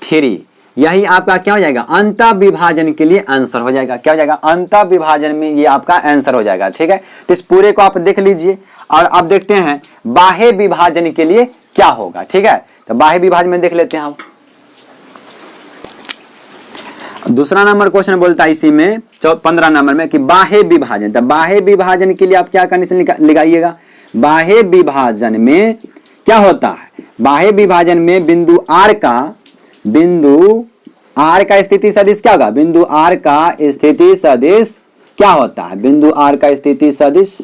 3, यही आपका क्या हो जाएगा अंत विभाजन के लिए आंसर हो जाएगा। क्या हो जाएगा अंत विभाजन में ये आपका आंसर हो जाएगा। ठीक है, तो इस पूरे को आप देख लीजिए और अब देखते हैं बाह्य विभाजन के लिए क्या होगा। ठीक है, तो बाह्य विभाजन में देख लेते हैं हम। दूसरा नंबर क्वेश्चन बोलता है इसी में 15 नंबर में कि बाह्य विभाजन, तो बाह्य विभाजन के लिए आप क्या कंडीशन लगाइएगा। बाह्य विभाजन में क्या होता है, बाह्य विभाजन में बिंदु R का स्थिति सदिश क्या होगा, बिंदु R का स्थिति सदिश क्या होता है, बिंदु R का स्थिति सदिश,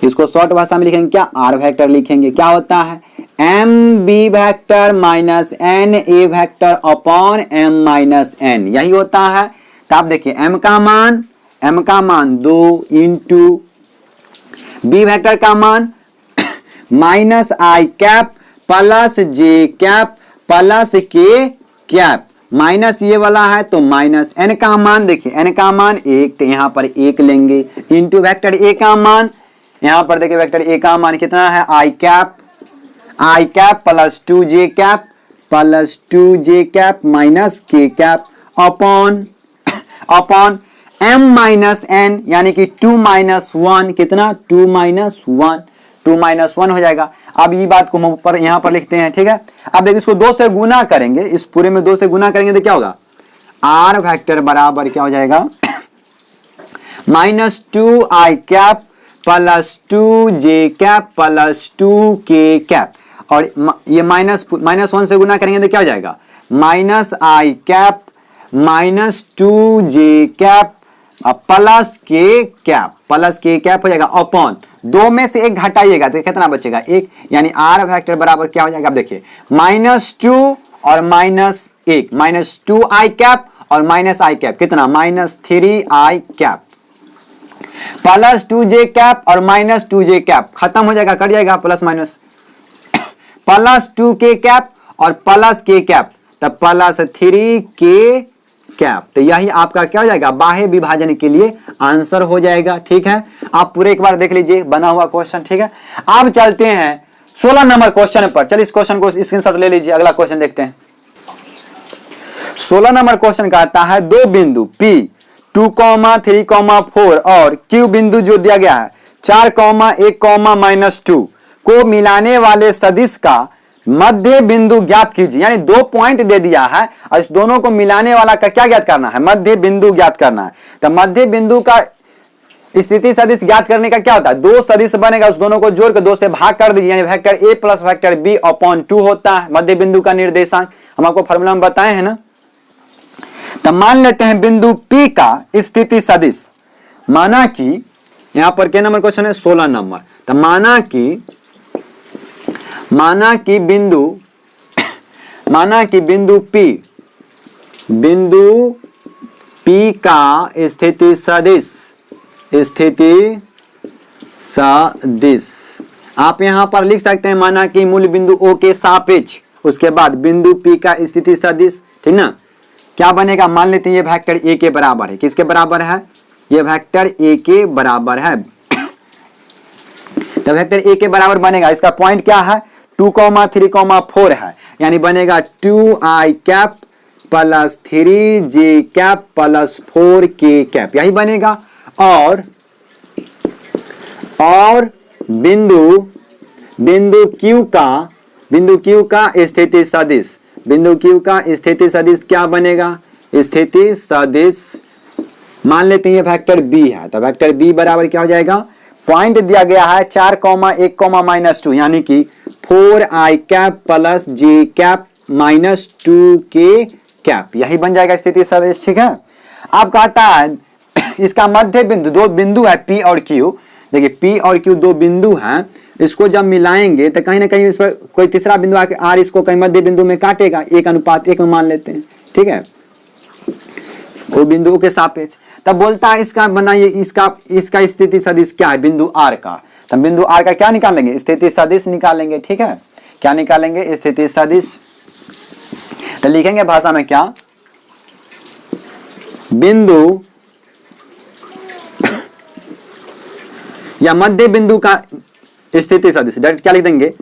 इसको शॉर्ट भाषा में लिखेंगे क्या, R वेक्टर लिखेंगे। क्या होता है M B vector minus N A vector upon M minus N, यही होता है। तो आप देखिए m का मान 2 इंटू बी वेक्टर का मान minus I cap plus J cap plus K cap, minus ये वाला है तो माइनस एन का मान, देखिए एन का मान 1 तो यहाँ पर 1 लेंगे इंटू वेक्टर ए का मान, यहाँ पर देखिए वेक्टर ए का मान कितना है I cap plus 2j cap minus K cap upon m minus n यानी कि 2 माइनस 1 कितना 2 माइनस 1 हो जाएगा। अब ये बात को ऊपर यहाँ पर लिखते हैं। ठीक है, अब देखिए इसको 2 से गुना करेंगे, इस पूरे में 2 से गुना करेंगे तो क्या होगा r वेक्टर बराबर क्या हो जाएगा minus 2i cap plus 2j cap plus 2k cap, और ये माइनस 1 से गुना करेंगे तो क्या हो जाएगा minus I cap minus 2j cap plus K cap हो जाएगा अपॉन 2 में से 1 घटाइएगा तो कितना बचेगा 1, यानी r वेक्टर बराबर क्या हो जाएगा। अब देखिए माइनस 2 और माइनस 1, माइनस 2i कैप और माइनस आई कैप कितना minus 3i cap plus 2j cap और माइनस 2j कैप खत्म हो जाएगा, कट जाएगा plus minus plus 2k cap और प्लस k कैप तब प्लस 3k कैप, तो यही आपका क्या हो जाएगा बाह्य विभाजन के लिए आंसर हो जाएगा। ठीक है, आप पूरे एक बार देख लीजिए बना हुआ क्वेश्चन। ठीक है, अब चलते हैं 16 नंबर क्वेश्चन पर। चलिए इस क्वेश्चन को स्क्रीनशॉट ले लीजिए, अगला क्वेश्चन देखते हैं। 16 नंबर क्वेश्चन कहता है दो बिंदु P 2, 3, 4 और Q बिंदु जो दिया गया है 4, 1, -2 को मिलाने वाले सदिश का मध्य बिंदु ज्ञात कीजिए। यानी 2 पॉइंट दे दिया है और इस दोनों को मिलाने वाला का क्या ज्ञात करना है, मध्य बिंदु ज्ञात करना है। तो मध्य बिंदु का स्थिति सदिश ज्ञात करने का क्या होता है, 2 सदिश बनेगा, उस दोनों को जोड़कर 2 से भाग कर दीजिए, यानी vector a plus vector b upon 2 होता है मध्य बिंदु का निर्देशांक। हम आपको फॉर्मूला में बताए हैं ना। तो मान लेते हैं बिंदु P का स्थिति सदिश, माना कि यहां पर क्या नंबर क्वेश्चन है 16 नंबर। तो माना कि बिंदु P का स्थिति सदिश आप यहां पर लिख सकते हैं, माना कि मूल बिंदु O के सापेक्ष, उसके बाद बिंदु P का स्थिति सदिश, ठीक ना, क्या बनेगा, मान लेते हैं ये वेक्टर A के बराबर है। किसके बराबर है, ये वेक्टर A के बराबर है। तो वेक्टर A के बराबर बनेगा, इसका पॉइंट क्या है 2, 3, 4 है, यानी बनेगा 2i cap plus 3j cap plus 4k cap, यही बनेगा। और बिंदु Q का स्थिति सदिश क्या बनेगा, स्थिति सदिश मान लेते हैं ये वेक्टर B है। तो वेक्टर B बराबर क्या हो जाएगा, पॉइंट दिया गया है 4, 1, -2 यानी कि 4i cap plus j cap minus 2k cap, यही बन जाएगा स्थिति सदिश। ठीक है, अब कहता है इसका मध्य बिंदु, 2 बिंदु है P और Q, देखिए P और Q 2 बिंदु हैं, इसको जब मिलाएंगे तो कहीं ना कहीं इस पर कोई तीसरा बिंदु आके R इसको कहीं मध्य बिंदु में काटेगा, 1:1 में मान लेते हैं। ठीक है, वो बिंदु के सापेक्ष। तब बोलता है इसका बनाइए, इसका स्थिति सदिश क्या है बिंदु R का। तब बिंदु R का क्या निकालेंगे, स्थिति सदिश निकालेंगे। ठीक है, क्या निकालेंगे, स्थिति सदिश। तो लिखेंगे भाषा में क्या, या मध्य बिंदु का स्थिति सदिश, डायरेक्ट क्या लिख देंगे,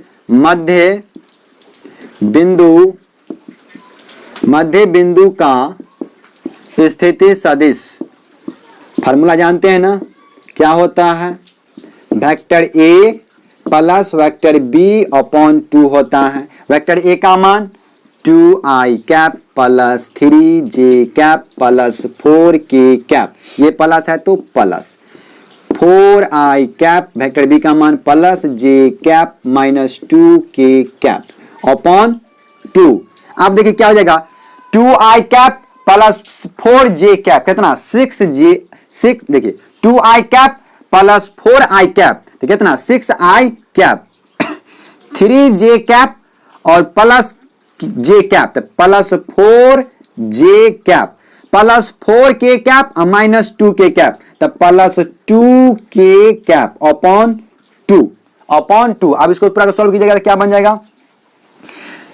मध्य बिंदु का स्थिति सदिश। फार्मूला जानते हैं ना, क्या होता है, vector A plus vector B upon 2 होता है। वेक्टर ए का मान 2i cap plus 3j cap plus 4k cap, ये प्लस है तो plus 4i cap, vector B का मान plus j cap minus 2k cap upon 2। अब देखिए क्या हो जाएगा, 2i cap plus 4j cap कितना 6 देखिए 2i cap plus 4i cap तो कितना 6i कैप 3j कैप और प्लस j कैप तो plus 4j cap plus 4k cap और माइनस 2k कैप तो प्लस 2k कैप अपॉन 2। अब इसको पूरा सॉल्व कीजिएगा तो क्या बन जाएगा,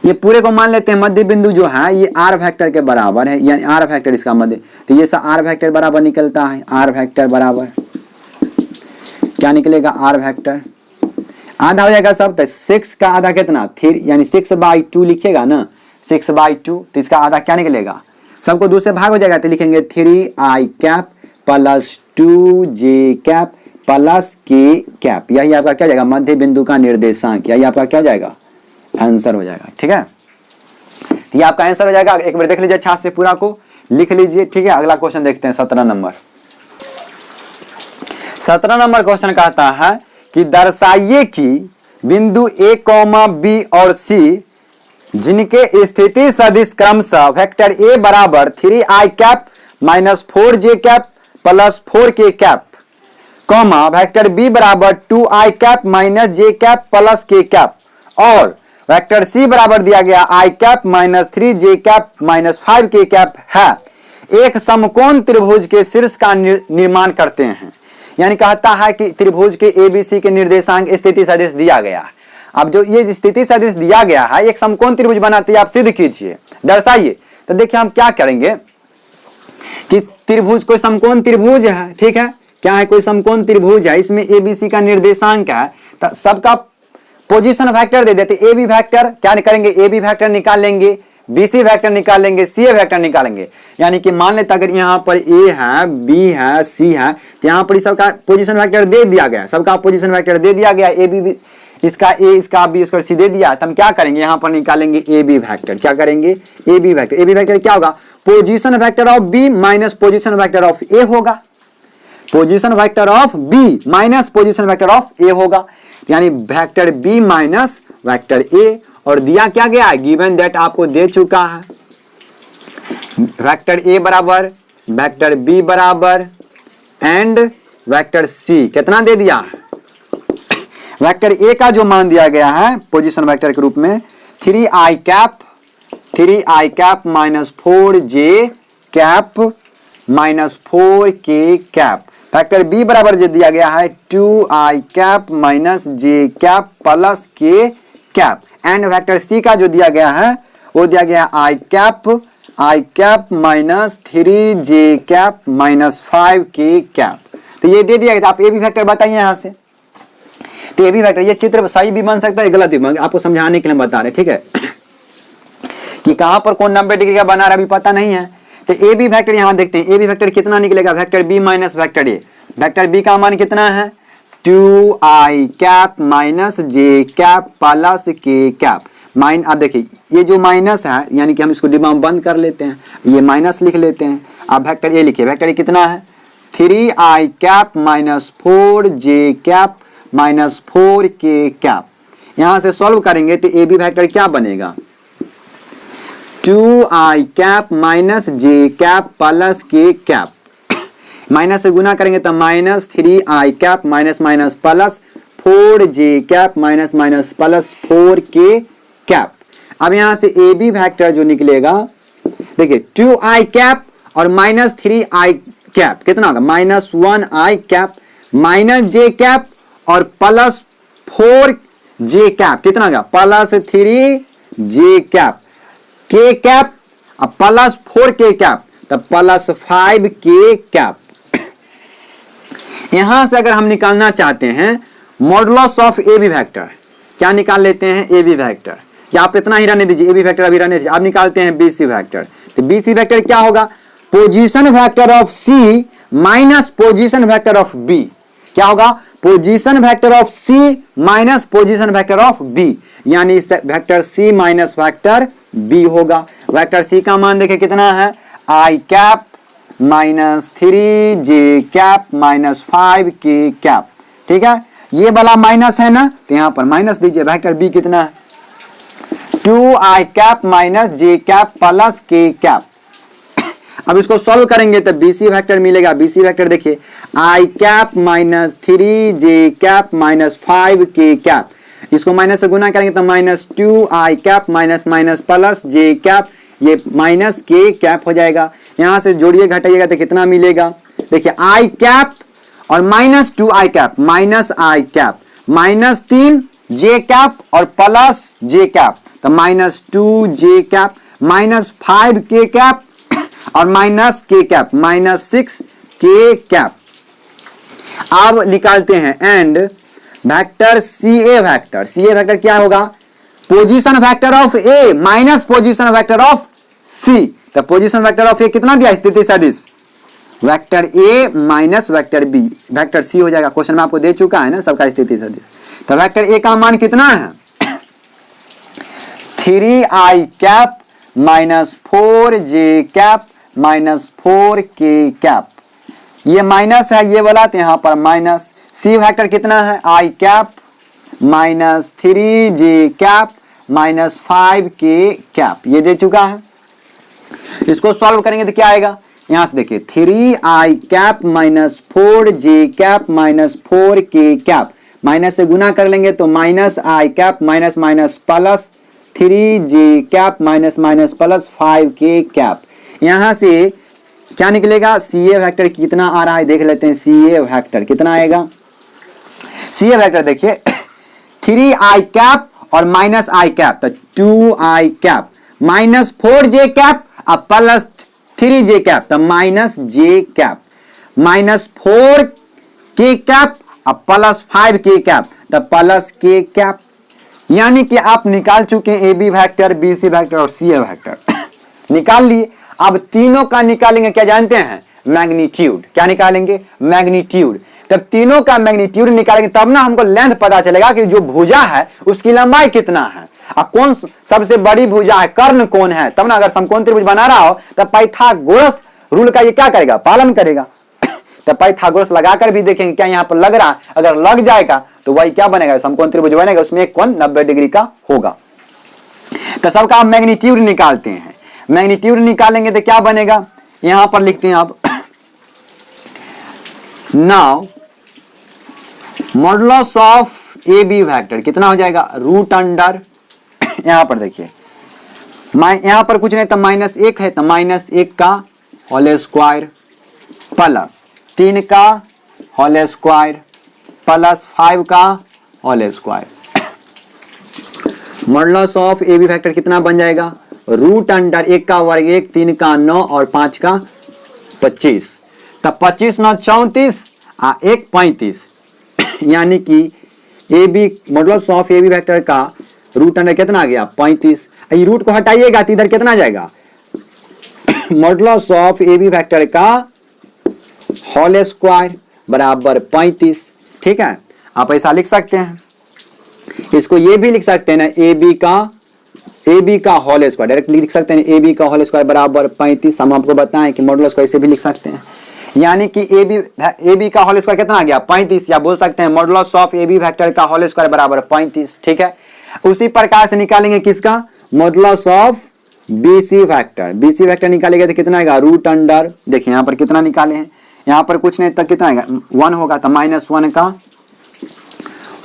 ये पूरे को मान लेते हैं मध्य बिंदु जो है ये r वेक्टर के बराबर है, यानी r वेक्टर इसका मध्य, तो ये सा r वेक्टर बराबर निकलता है, r वेक्टर बराबर क्या निकलेगा, r वेक्टर आधा हो जाएगा सब, तो 6 का आधा कितना 3, यानी 6/2 लिखिएगा ना, 6/2 तो इसका आधा क्या निकलेगा, सबको 2 से भाग हो जाएगा तो लिखेंगे 3i cap plus 2j cap plus k cap, यही आपका क्या जाएगा मध्य बिंदु का निर्देशांक, यही आपका क्या जाएगा आंसर हो जाएगा। ठीक है, ये आपका आंसर हो जाएगा। एक बार देख लीजिए अच्छा से पूरा को लिख लीजिए। ठीक है, अगला क्वेश्चन देखते हैं 17 नंबर। 17 नंबर क्वेश्चन कहता है कि दर्शाइए कि बिंदु a, b और c जिनके स्थिति सदिश क्रमशः वेक्टर a बराबर 3i cap minus 4j cap plus 4k cap, comma vector b बराबर 2i cap minus j cap plus k cap और वेक्टर c बराबर दिया गया i cap minus 3j cap minus 5k cap है, एक समकोण त्रिभुज के शीर्ष का निर्माण करते हैं। यानी कहता है कि त्रिभुज के ABC के निर्देशांक स्थिति सदिश दिया गया है। अब जो ये स्थिति सदिश दिया गया है एक समकोण त्रिभुज बनाते आप सिद्ध कीजिए, दर्शाइए। तो देखिए हम क्या करेंगे कि त्रिभुज कोई समकोण त्रिभुज है, ठीक है, क्या है कोई समकोण त्रिभुज है, इसमें ABC का निर्देशांक है, तो सबका पोजीशन वेक्टर दे देते। AB वेक्टर क्या करेंगे, AB वेक्टर निकाल लेंगे, BC वेक्टर निकाल लेंगे, CA वेक्टर निकालेंगे। यानी कि मान लेते अगर यहाँ पर A है, B है, C है, तो यहाँ पर सबका पोजीशन वेक्टर दे दिया गया, सबका पोजीशन वेक्टर दे दिया गया, AB इसका A इसका B इसका C दे दिया, तो हम क्या करेंगे यहाँ पर निकालेंगे AB वेक्टर। क्या करेंगे, AB वेक्टर। AB वेक्टर क्या होगा, position vector of B minus position vector of A होगा, position vector of B minus position vector of A होगा, यानी vector B minus vector A। और दिया क्या गया है, गिवन दैट आपको दे चुका है, वेक्टर A बराबर वेक्टर B बराबर एंड वेक्टर C कितना दे दिया है, वेक्टर A का जो मान दिया गया है पोजीशन वेक्टर के रूप में 3i cap minus 4j cap minus 4k cap, vector B बराबर जो दिया गया है 2i cap minus j cap plus k cap, and vector C का जो दिया गया है वो दिया गया i cap minus 3j cap minus 5k cap. तो ये दे दिया गया, आप AB वेक्टर बताइए यहाँ से। तो AB वेक्टर ये चित्र सही भी बन सकता है गलत भी बन, आपको समझाने के लिए बता रहे, ठीक है, कि कहां पर कौन 90 डिग्री का बना रहा है अभी पता नहीं है। तो AB वेक्टर यहाँ देखते हैं, AB वेक्टर कितना निकलेगा, vector B minus vector A, vector B का मान कितना है 2i cap minus j cap plus k cap mine. अब देखिए ये जो माइनस है यानी कि हम इसको डिब्बा में बंद कर लेते हैं, ये माइनस लिख लेते हैं। अब वेक्टर A लिखिए, वेक्टर A कितना है 3i cap minus 4j cap minus 4k cap. यहां से सॉल्व करेंगे तो AB वेक्टर क्या बनेगा 2i cap minus j cap plus k cap, minus से गुना करेंगे तो minus 3i cap minus minus plus 4j cap minus minus plus 4k cap. अब यहां से AB वेक्टर जो निकलेगा देखिए 2i कैप और माइनस 3i कैप कितना होगा minus 1i cap minus j cap और प्लस 4j कैप कितना होगा plus 3j cap k cap और प्लस 4k कैप तो प्लस 5k कैप। यहां से अगर हम निकालना चाहते हैं modulus of A B vector, क्या निकाल लेते हैं ए बी वेक्टर, या आप इतना ही रहने दीजिए, ए बी वेक्टर अभी रहने दीजिए, आप निकालते हैं बी सी वेक्टर। तो बी सी वेक्टर क्या होगा, position vector of C minus position vector of B. क्या होगा, position vector of C minus position vector of B, यानी vector C minus vector B होगा। वेक्टर सी का मान देखिए कितना है, I cap minus 3 j cap minus 5 k cap. ठीक है, ये वाला माइनस है ना, तो यहां पर माइनस दीजिए। वेक्टर बी कितना है, 2i cap minus j cap plus k cap. अब इसको सॉल्व करेंगे तो बीसी वेक्टर मिलेगा। बीसी वेक्टर देखिए, I cap minus 3 j cap minus 5 k cap, इसको माइनस से गुना करेंगे तो minus 2i cap minus minus plus j cap, ये माइनस k कैप हो जाएगा। यहां से जोड़िए घटाइएगा तो कितना मिलेगा, देखिए i कैप और minus 2i cap minus i cap minus 3 j cap और प्लस j कैप, तो minus 2 j cap minus 5 k cap और minus k cap minus 6 k cap. अब निकालते हैं and vector C A vector. C A vector क्या होगा, position vector of A minus position vector of C. तो position vector of A कितना दिया, स्थिति सदिश वेक्टर ए minus vector B, vector C हो जाएगा। क्वेश्चन में आपको दे चुका है ना सबका स्थिति सदिश। तो वेक्टर ए का मान कितना है, 3i cap minus 4j cap minus 4k cap, ये माइनस है ये वाला, तो यहां पर माइनस। सी वेक्टर कितना है, i cap minus 3j cap minus 5k cap, ये दे चुका है। इसको सॉल्व करेंगे तो क्या आएगा, यहां से देखिए 3i cap minus 4j cap minus 4k cap, minus से गुना कर लेंगे तो minus i cap minus minus plus 3j cap minus minus plus 5k cap. यहां से क्या निकलेगा, सी ए वेक्टर कितना आ रहा है देख लेते हैं। सी ए वेक्टर कितना आएगा, सी ए वेक्टर देखिए 3i कैप और माइनस i कैप, तो 2i cap minus 4j cap और प्लस 3j कैप, तो minus j cap minus 4k cap और प्लस 5k कैप, तो प्लस k कैप। यानी कि आप निकाल चुके हैं A B vector, B C vector और सी ए वेक्टर निकाल लिए। अब तीनों का निकालेंगे, क्या जानते हैं, मैग्नीट्यूड। क्या निकालेंगे, मैग्नीट्यूड। जब तीनों का मैग्नीट्यूड निकालेंगे तब ना हमको लेंथ पता चलेगा कि जो भुजा है उसकी लंबाई कितना है और कौन सबसे बड़ी भुजा है, कर्ण कौन है। तब ना अगर समकोण त्रिभुज बना रहा हो तब पाइथागोरस रूल का ये क्या करेगा, पालन करेगा। तब पाइथागोरस लगाकर भी देखेंगे क्या यहाँ पर लग रहा है, अगर लग जाएगा तो वही क्या बनेगा, समकोण त्रिभुज बनेगा, उसमें एक कोण 90 डिग्री का होगा। तो सबका आप मैग्नीट्यूड निकालते हैं। मैग्नीट्यूड निकालेंगे तो क्या बनेगा, यहां पर लिखते हैं आप now modulus of A B vector कितना हो जाएगा, रूट अंडर, यहां पर देखिए यहां पर कुछ नहीं तो माइनस 1 है, तो माइनस 1 का होल स्क्वायर प्लस 3 का होल स्क्वायर प्लस 5 का whole square. Modulus of A B vector कितना बन जाएगा, रूट अंडर 1 का वर्ग 1, 3 का 9 और 5 का 25, तब 25 9 34 1 35, यानी कि A B modulus of A B vector का रूट अंडर कितना आ गया 35। ये रूट को हटाइएगा तो इधर कितना आ जाएगा, modulus of A B vector का होल स्क्वायर बराबर 35। ठीक है, आप ऐसा लिख सकते हैं। इसको ये भी लिख सकते हैं ना, ए बी का होल स्क्वायर डायरेक्ट लिख सकते हैं, ए बी का होल स्क्वायर बराबर 35। हम आपको बताएं कि मॉडुलस को ऐसे भी लिख सकते हैं, यानी कि ए बी का होल स्क्वायर कितना आ गया 35, या बोल सकते हैं modulus of A B vector का होल स्क्वायर बराबर 35। ठीक है, उसी प्रकार से निकालेंगे किसका, modulus of B C vector. B C vector निकालेंगे तो कितना आएगा, रूट अंडर, देखिए यहाँ पर कितना निकाले हैं, यहाँ पर कुछ नहीं तक कितना आएगा 1 होगा, तो -1 का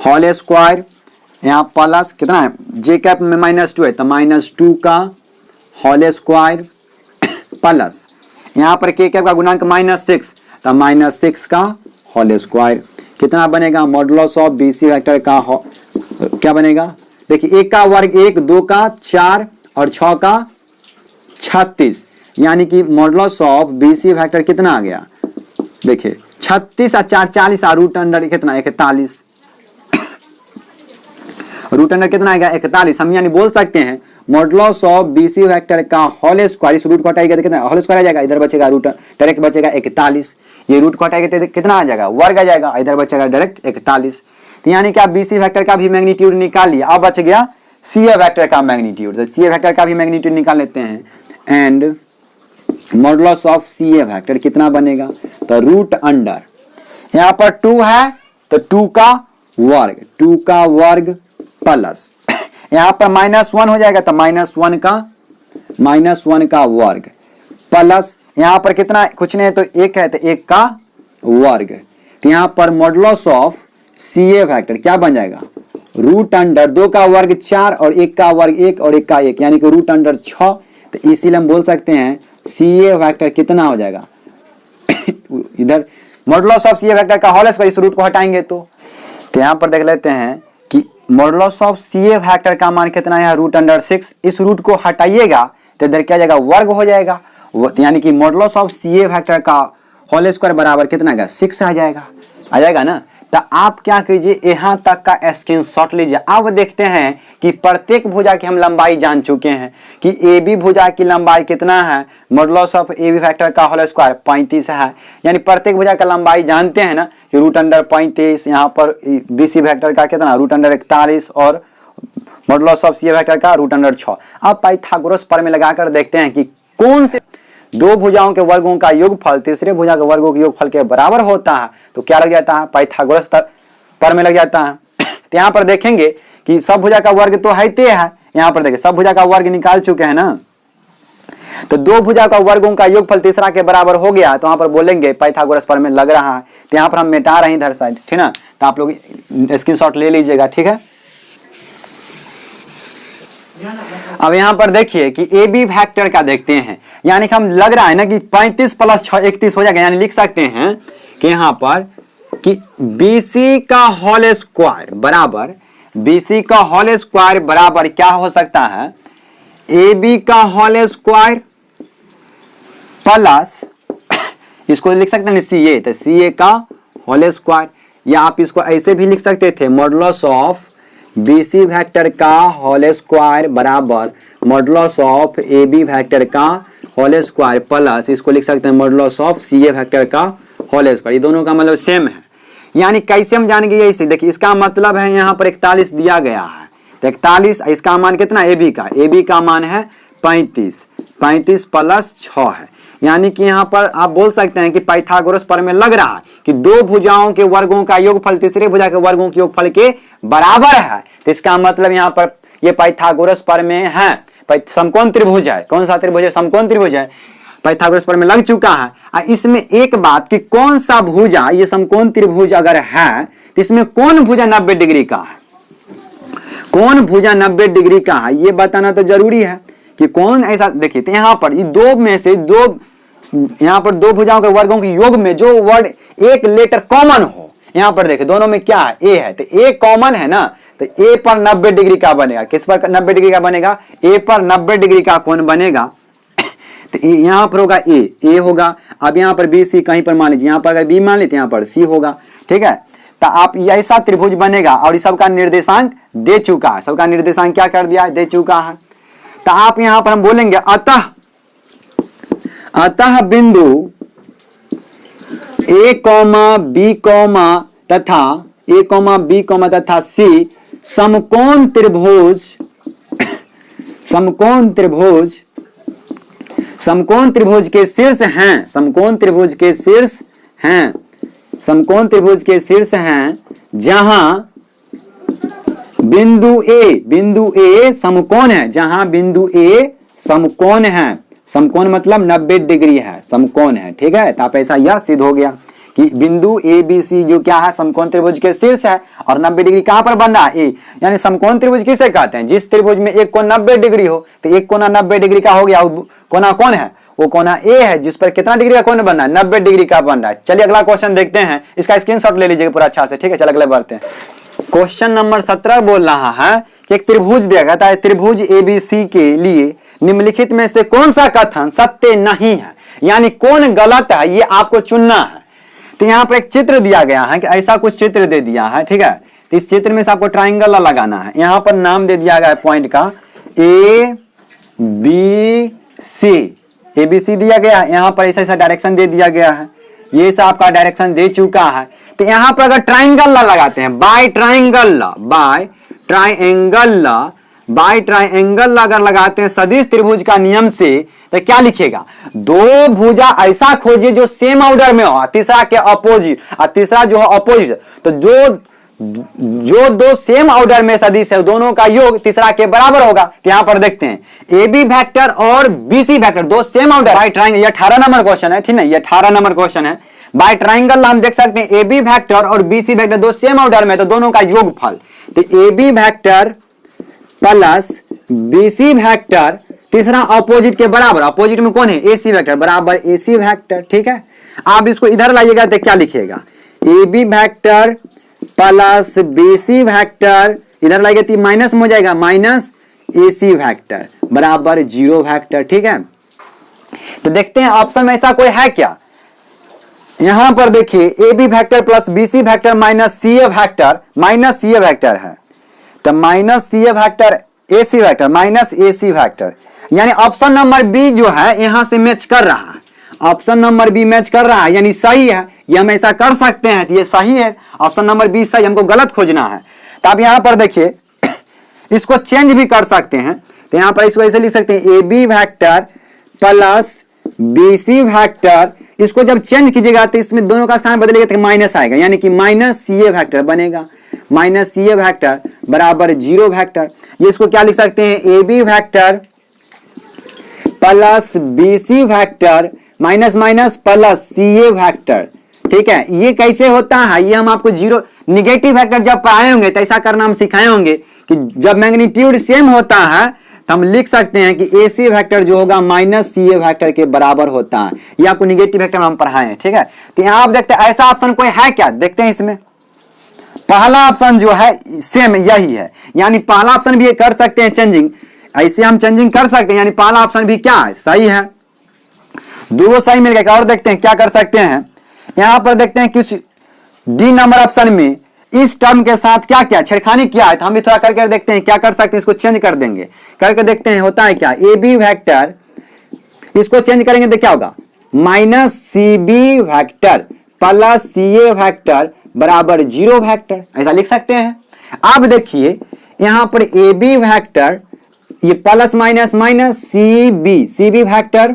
होल स्क्वायर, यहाँ प्लस कितना है, जे कैप में -2 है तो -2 का होल स्क्वायर प्लस यहाँ पर के कैप का गुणांक -6 तो -6 का होल स्क्वायर। कितना बनेगा, modulus of B C vector का क्या बनेगा, देखिए 1 का वर्ग 1, 2 का 4 और 6 का 36, यानी कि modulus of B C vector कितना आ गया देखिए 36 और 4 40 और रूट अंडर कितना 41, रूट अंडर कितना आएगा 41। हम यानी बोल सकते हैं मॉडुलस ऑफ बीसी वेक्टर का होल स्क्वायर, इस रूट को हटाएगा तो कितना होल स्क्वायर आ जाएगा, इधर बचेगा रूट डायरेक्ट बचेगा 41, ये रूट को हटाएगा तो कितना आ जाएगा वर्ग आ जाएगा, इधर बचेगा डायरेक्ट 41। तो यानी कि आप बीसी वेक्टर का भी मैग्नीट्यूड निकाल लिया। अब बच गया सीए वेक्टर का मैग्नीट्यूड, तो सीए वेक्टर का भी मैग्नीट्यूड निकाल लेते हैं। And modulus of CA vector कितना बनेगा, तो रूट अंडर यहाँ पर 2 है तो 2 का वर्ग प्लस यहाँ पर -1 हो जाएगा तो -1 का वर्ग प्लस यहाँ पर कितना कुछ नहीं है तो 1 है तो 1 का वर्ग। तो यहाँ पर मॉडुलस ऑफ सीए वेक्टर क्या बन जाएगा, रूट अंडर 2 का वर्ग 4 और 1 का वर्ग 1 और 1 का 1 यानी कि रूट अंडर 6। तो इसीलिए हम बोल सकते हैं सीए वेक्टर कितना हो जाएगा इधर मॉडुलस ऑफ सीए वेक्टर का होल स्क्वायर, इस रूट को हटाएंगे तो यहाँ पर देख लेते हैं कि मॉडुलस ऑफ सीए वेक्टर का मान कितना है रूट अंडर 6, इस रूट को हटाइएगा तो इधर क्या जाएगा वर्ग हो जाएगा, यानी कि मॉडुलस ऑफ सीए वेक्टर का होल स्क्वायर बराबर कितना आएगा 6 आ जाएगा ना। तो आप क्या कीजिए यहाँ तक का स्क्रीनशॉट लीजिए। अब देखते हैं कि प्रत्येक भुजा की हम लंबाई जान चुके हैं कि ए बी भुजा की लंबाई कितना है, modulus of A B factor का होल स्क्वायर 35 है, यानी प्रत्येक भुजा का लंबाई जानते हैं ना कि रूट अंडर 35, यहाँ पर बी सी फैक्टर का कितना रूट अंडर 41 और मॉडुलस ऑफ सी फैक्टर का रूट अंडर 6। अब पाइथागोरस प्रमेय लगाकर देखते हैं कि कौन से दो भुजाओं के वर्गों का योगफल तीसरे भुजा के वर्गों के योगफल के बराबर होता है, तो क्या लग जाता है पाइथागोरस प्रमेय लग जाता है। तो यहाँ पर देखेंगे कि सब भुजा का वर्ग तो है ते है, यहाँ पर देखिए सब भुजा का वर्ग निकाल चुके हैं ना, तो दो भुजा का वर्गों का योगफल तीसरा के बराबर हो गया, तो यहाँ पर बोलेंगे पाइथागोरस प्रमेय लग रहा है। तो यहाँ पर हम मिटा रहे हैं इधर साइड, ठीक ना, तो आप लोग स्क्रीनशॉट ले लीजिएगा, ठीक है। अब यहाँ पर देखिए कि ए बी फैक्टर का देखते हैं, यानी कि हम लग रहा है ना कि 35 प्लस 6 31 हो जाएगा, यानी लिख सकते हैं कि यहाँ पर कि BC का होल स्क्वायर बराबर BC का होल स्क्वायर बराबर क्या हो सकता है, AB का होल स्क्वायर प्लस इसको लिख सकते हैं CA, तो CA का होल स्क्वायर, या आप इसको ऐसे भी लिख सकते थे मॉडुलस ऑफ BC वेक्टर का होल स्क्वायर बराबर मॉडुलस ऑफ AB वेक्टर का होल स्क्वायर प्लस इसको लिख सकते हैं मॉडुलस ऑफ CA वेक्टर का होल स्क्वायर। ये दोनों का मतलब सेम है, यानी कैसे हम जानेंगे ये इसे देखिए, इसका मतलब है यहाँ पर 41 दिया गया है, तो 41 इसका मान कितना AB का मान है 35 प्लस 6 है, यानी कि यहाँ पर आप बोल सकते हैं कि पाइथागोरस प्रमेय लग रहा है कि दो भुजाओं के वर्गों का योगफल तीसरे भुजा के वर्गों के योगफल के बराबर है। तो इसका मतलब यहाँ पर ये पाइथागोरस प्रमेय है, समकोण त्रिभुज है। कौन सा त्रिभुज है, समकोण त्रिभुज है, पाइथागोरस प्रमेय लग चुका है। इसमें एक बात कि कौन सा भुजा, ये समकोण त्रिभुज अगर है तो इसमें कौन भुजा 90 डिग्री का है, कौन भुजा 90 डिग्री का है, ये बताना तो जरूरी है कि कौन ऐसा। देखिए तो यहाँ पर ये दो में से दो, यहाँ पर दो भुजाओं के वर्गों के योग में जो वर्ड एक लेटर कॉमन हो, यहाँ पर देखिए दोनों में क्या है ए है, तो ए कॉमन है ना, तो ए पर 90 डिग्री का बनेगा। किस पर 90 डिग्री का बनेगा, ए पर 90 डिग्री का कौन बनेगा, तो यहाँ पर होगा ए होगा। अब यहाँ पर बी सी कहीं पर मान लीजिए, यहाँ पर अगर बी मान लीजिए यहाँ पर सी होगा, ठीक है। तो आप ऐसा त्रिभुज बनेगा और इस सबका निर्देशांक दे चुका है, सबका निर्देशांक क्या कर दिया है, दे चुका है। तो आप यहाँ पर हम बोलेंगे अतः बिंदु ए कॉमा बी कॉमा तथा सी समकोण त्रिभुज के शीर्ष हैं, समकोण त्रिभुज के शीर्ष हैं जहां बिंदु ए समकोण है, जहां बिंदु ए समकोण है, समकोण मतलब 90 डिग्री है, समकोण है, ठीक है। तो आप ऐसा यह सिद्ध हो गया कि बिंदु ए बी सी जो क्या है समकोण त्रिभुज के शीर्ष है और 90 डिग्री कहां पर बन रहा है, ए, यानी समकोण त्रिभुज किसे कहते हैं, जिस त्रिभुज में एक कोण 90 डिग्री हो, तो एक कोना 90 डिग्री का हो गया, कोना कौन है, वो कोना ए है, जिस पर कितना डिग्री का कोण बन रहा है, 90 डिग्री का बन रहा है। चलिए अगला क्वेश्चन देखते हैं, इसका स्क्रीनशॉट ले लीजिएगा पूरा अच्छा से, ठीक है। चलिए अगले बढ़ते हैं। क्वेश्चन नंबर 17 बोल रहा है कि एक त्रिभुज दिया गया था, त्रिभुज एबीसी के लिए निम्नलिखित में से कौन सा कथन सत्य नहीं है, यानी कौन गलत है ये आपको चुनना है। तो यहाँ पर एक चित्र दिया गया है कि ऐसा कुछ चित्र दे दिया है, ठीक है। तो इस चित्र में से आपको ट्राइंगल लगाना है। यहाँ पर नाम दे दिया गया है पॉइंट का A B C, A B C दिया गया है। यहाँ पर ऐसा ऐसा डायरेक्शन दे दिया गया है, ये सब आपका डायरेक्शन दे चुका है। तो यहाँ पर अगर ट्राइंगल लगाते हैं, बाय ट्राइंगल अगर लगाते हैं सदिश त्रिभुज का नियम से, तो क्या लिखेगा? दो भुजा ऐसा खोजिए जो सेम ऑर्डर में हो, तीसरा के अपोजिट, और तीसरा जो है अपोजिट। तो जो दो सेम ऑर्डर में सदिश है दोनों का योग तीसरा के बराबर होगा। तो यहां पर देखते हैं ए बी वेक्टर और बी सी वेक्टर दो सेम ऑर्डर बाय ट्राइंगल, ये 18 नंबर क्वेश्चन है, ठीक है, ये 18 नंबर क्वेश्चन है। बाय ट्राइंगल हम देख सकते हैं ए बी वेक्टर और बी सी वेक्टर दो सेम ऑर्डर में, तो दोनों का योगफल। तो A B vector plus B C vector तीसरा अपोजिट के बराबर, अपोजिट में कौन है? ए सी वेक्टर बराबर ए सी वेक्टर, ठीक है। आप इसको इधर लाइएगा तो क्या लिखिएगा? A B vector plus B C vector, इधर लाइएगा तो माइनस में हो जाएगा, माइनस ए सी वेक्टर बराबर 0 वेक्टर, ठीक है। तो देखते हैं ऑप्शन में ऐसा कोई है क्या। यहां पर देखिए A B vector plus B C vector minus C A vector है, तो minus C A vector A C vector minus A C vector, यानी ऑप्शन नंबर बी जो है यहां से मैच कर रहा है। ऑप्शन नंबर बी मैच कर रहा है यानी सही है, ये हम ऐसा कर सकते हैं, तो ये सही है, ऑप्शन नंबर बी सही, हमको गलत खोजना है। तो आप यहां पर देखिए इसको चेंज भी कर सकते हैं। तो यहां पर इसको ऐसे लिख सकते हैं A B vector plus B C vector, इसको जब चेंज कीजिएगा तो इसमें दोनों का स्थान बदलेगा तो माइनस आएगा, यानी कि माइनस सी ए वेक्टर बनेगा, माइनस सी ए वेक्टर बराबर 0 वेक्टर। ये इसको क्या लिख सकते हैं? A B vector plus B C vector minus minus plus C A vector, ठीक है। ये कैसे होता है, ये हम आपको जीरो निगेटिव वेक्टर जब पढ़ाए होंगे तो ऐसा करना हम सिखाए होंगे कि जब मैग्नीट्यूड सेम होता है तो हम लिख सकते हैं कि ए सी वेक्टर जो होगा माइनस सी ए वेक्टर के बराबर होता है। ये आपको निगेटिव वेक्टर हम पढ़ाए हैं, ठीक है। तो यहां आप देखते हैं ऐसा ऑप्शन कोई है क्या, देखते हैं इसमें। पहला ऑप्शन जो है सेम यही है, यानी पहला ऑप्शन भी ये कर सकते हैं चेंजिंग, ऐसे हम चेंजिंग कर सकते हैं, यानी पहला ऑप्शन भी क्या है? सही है। दो सही मिल गया। और देखते हैं क्या कर सकते हैं। यहां पर देखते हैं कुछ डी नंबर ऑप्शन में इस टर्म के साथ क्या क्या छेड़खानी किया है, तो हम भी थोड़ा करके देखते हैं क्या कर सकते हैं। इसको चेंज कर देंगे, करके देखते हैं होता है क्या। ए बी वेक्टर इसको चेंज करेंगे तो क्या होगा? Minus C B vector plus C A vector बराबर 0 वेक्टर, ऐसा लिख सकते हैं। अब देखिए यहां पर ए बी वेक्टर ये plus minus minus C B vector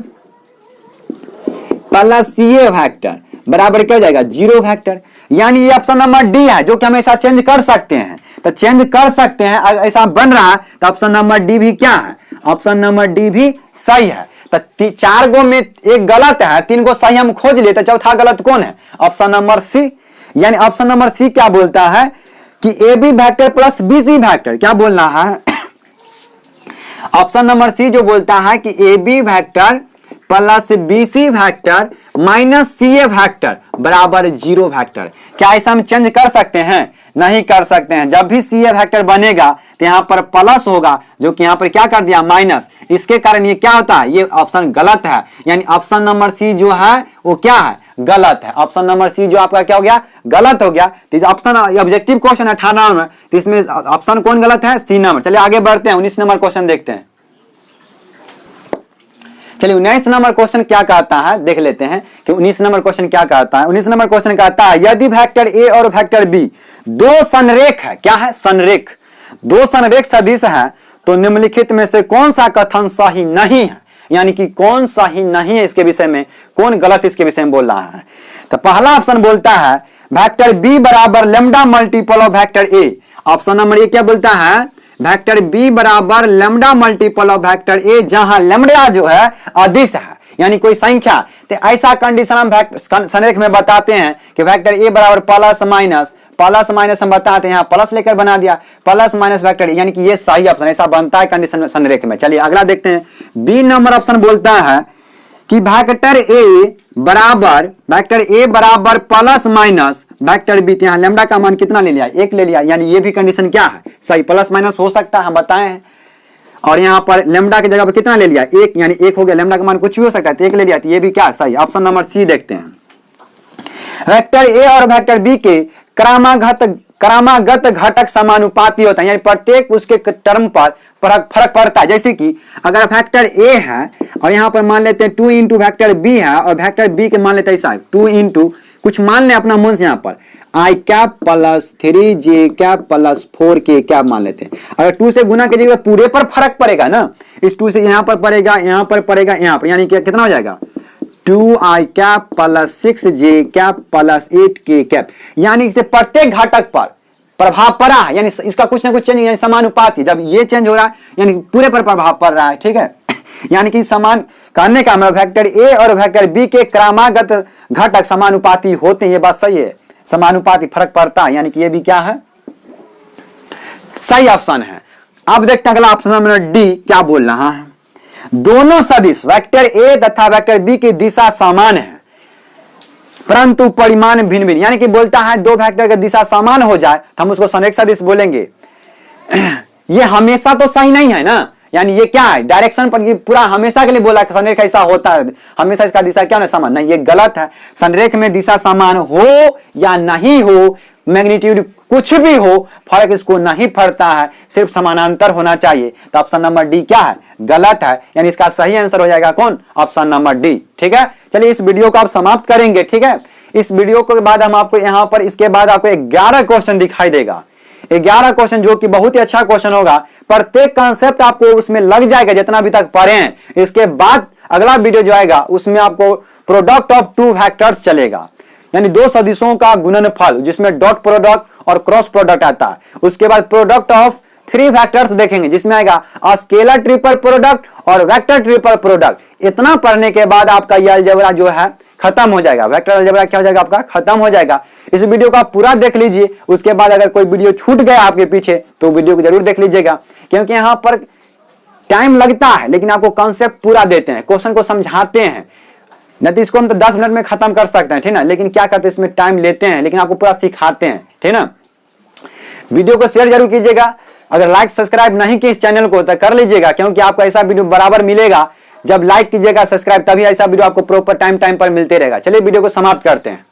plus C A vector बराबर क्या हो जाएगा? 0 वेक्टर। यानी ये ऑप्शन नंबर डी है जो कि हम ऐसा चेंज कर सकते हैं, तो चेंज कर सकते हैं। अगर ऐसा बन रहा है तो ऑप्शन नंबर डी भी क्या है? ऑप्शन नंबर डी भी सही है। तो 4 गो में एक गलत है, 3 गो सही हम खोज लिए, तो चौथा गलत कौन है? Option number C. यानी ऑप्शन नंबर सी क्या बोलता है कि A B vector plus B C vector, क्या बोलना है? ऑप्शन नंबर सी जो बोलता है कि A B vector plus B C vector minus C A vector बराबर 0 वेक्टर। क्या ऐसा हम चेंज कर सकते हैं? नहीं कर सकते हैं। जब भी सी ए वेक्टर बनेगा तो यहां पर प्लस होगा, जो कि यहां पर क्या कर दिया? माइनस। इसके कारण ये क्या होता है? ये ऑप्शन गलत है, यानी ऑप्शन नंबर सी जो है वो क्या है? गलत है। ऑप्शन नंबर सी जो आपका क्या हो गया? गलत हो गया। तो ऑप्शन ऑब्जेक्टिव क्वेश्चन 18 नंबर, तो इसमें ऑप्शन कौन गलत है? C number. चलिए आगे बढ़ते हैं, 19 नंबर क्वेश्चन देखते हैं। चलिए 19 नंबर क्वेश्चन क्या कहता है देख लेते हैं कि 19 नंबर क्वेश्चन क्या कहता है। 19 नंबर क्वेश्चन कहता है यदि वेक्टर ए और वेक्टर बी दो संरेख है, क्या है? संरेख, दो संरेख सदिश है, तो निम्नलिखित में से कौन सा कथन सही नहीं है, यानी कि कौन सही नहीं है इसके विषय में, कौन गलत इसके विषय में बोल रहा है। तो पहला ऑप्शन बोलता है वेक्टर बी बराबर lambda multiple of vector A. Option number A क्या बोलता है? वेक्टर बी बराबर lambda multiple of vector A, जहां लैम्डा जो है अदिश है, यानी कोई संख्या। तो ऐसा कंडीशन हम संरेख में बताते हैं कि वेक्टर ए बराबर प्लस माइनस हम बताते हैं, यहाँ प्लस लेकर बना दिया, प्लस माइनस वेक्टर, यानी कि ये सही ऑप्शन ऐसा बनता है कंडीशन संरेख में। चलिए अगला देखते हैं। बी नंबर ऑप्शन बोलता है कि वेक्टर ए बराबर प्लस माइनस वेक्टर बी। यहाँ लैम्डा का मान कितना ले लिया? 1 ले लिया, यानी ये भी कंडीशन क्या है? सही। प्लस माइनस हो सकता है, हम बताए हैं। और यहाँ पर लैम्डा की जगह पर कितना ले लिया? 1, यानी 1 हो गया। लैम्डा का मान कुछ भी हो सकता है, तो 1 ले लिया, तो ये भी क्या है? सही। ऑप्शन नंबर सी देखते हैं। वेक्टर ए और वेक्टर बी के क्रमागत घटक समानुपाती होता है, यानी प्रत्येक उसके टर्म पर फर्क पड़ता है। जैसे कि अगर वेक्टर ए है और यहाँ पर मान लेते हैं 2 इंटू वेक्टर बी है और वेक्टर बी के मान लेते हैं ऐसा 2 इंटू कुछ मान लें अपना मन से यहाँ पर I cap plus 3j cap plus 4k cap मान लेते हैं। अगर 2 से गुना कीजिएगा पूरे पर फर्क पड़ेगा ना, इस 2 से यहाँ पर पड़ेगा, यहाँ पर पड़ेगा, यहाँ पर, यानी कितना हो जाएगा 2i cap plus 6j cap plus 8k cap, यानी इसे प्रत्येक घटक पर प्रभाव पड़ा है, यानी इसका कुछ ना कुछ चेंज, यानी समानुपाती। जब ये चेंज हो रहा है यानी पूरे पर प्रभाव पड़ रहा है, ठीक है। यानी कि समान कहने का मतलब वेक्टर ए और वेक्टर बी के क्रमागत घटक समानुपाती होते हैं, ये बात सही है, समानुपाती फर्क पड़ता है, यानी कि ये भी क्या है, सही ऑप्शन है। अब देखते हैं अगला ऑप्शन नंबर डी क्या बोल रहा है। दोनों सदिश वेक्टर ए तथा वेक्टर बी की दिशा समान है परंतु परिमाण भिन्न भिन्न, यानी कि बोलता है दो वेक्टर की दिशा समान हो जाए तो हम उसको संरेख सदिश बोलेंगे। ये हमेशा तो सही नहीं है ना, यानी ये क्या है डायरेक्शन पर, ये पूरा हमेशा के लिए बोला कि संरेख ऐसा होता है, हमेशा इसका दिशा क्या ना समान, नहीं, ये गलत है। संरेख में दिशा समान हो या नहीं हो, मैग्नीट्यूड कुछ भी हो, फर्क इसको नहीं पड़ता है, सिर्फ समानांतर होना चाहिए। तो ऑप्शन नंबर डी क्या है, गलत है, यानी इसका सही आंसर हो जाएगा कौन, ऑप्शन नंबर डी। ठीक है, चलिए इस वीडियो को आप समाप्त करेंगे। ठीक है, इस वीडियो के बाद हम आपको यहाँ पर इसके बाद आपको 11 क्वेश्चन दिखाई देगा, 11 क्वेश्चन जो कि बहुत ही अच्छा क्वेश्चन होगा, प्रत्येक कॉन्सेप्ट आपको उसमें लग जाएगा जितना अभी तक पढ़े हैं। इसके बाद अगला वीडियो जो आएगा उसमें आपको प्रोडक्ट ऑफ 2 वेक्टर्स चलेगा, यानी 2 सदिशों का गुणनफल, जिसमें डॉट प्रोडक्ट और क्रॉस प्रोडक्ट आता है। उसके बाद प्रोडक्ट ऑफ 3 वेक्टर्स देखेंगे, जिसमें आएगा स्केलर ट्रिपल प्रोडक्ट और वेक्टर ट्रिपल प्रोडक्ट। इतना पढ़ने के बाद आपका ये अलजेब्रा जो है खत्म हो जाएगा, वेक्टर अलजेब्रा क्या हो जाएगा आपका खत्म हो जाएगा। इस वीडियो को आप पूरा देख लीजिए, उसके बाद अगर कोई वीडियो छूट गया आपके पीछे तो वीडियो को जरूर देख लीजिएगा, क्योंकि यहाँ पर टाइम लगता है लेकिन आपको कॉन्सेप्ट पूरा देते हैं, क्वेश्चन को समझाते हैं। नहीं तो इसको हम तो 10 मिनट में खत्म कर सकते हैं, ठीक ना, लेकिन क्या करते हैं इसमें टाइम लेते हैं, लेकिन आपको पूरा सिखाते हैं, ठीक ना। वीडियो को शेयर जरूर कीजिएगा, अगर लाइक सब्सक्राइब नहीं किए इस चैनल को तो कर लीजिएगा, क्योंकि आपको ऐसा वीडियो बराबर मिलेगा। जब लाइक कीजिएगा सब्सक्राइब, तभी ऐसा वीडियो आपको प्रॉपर टाइम पर मिलते रहेगा। चलिए वीडियो को समाप्त करते हैं।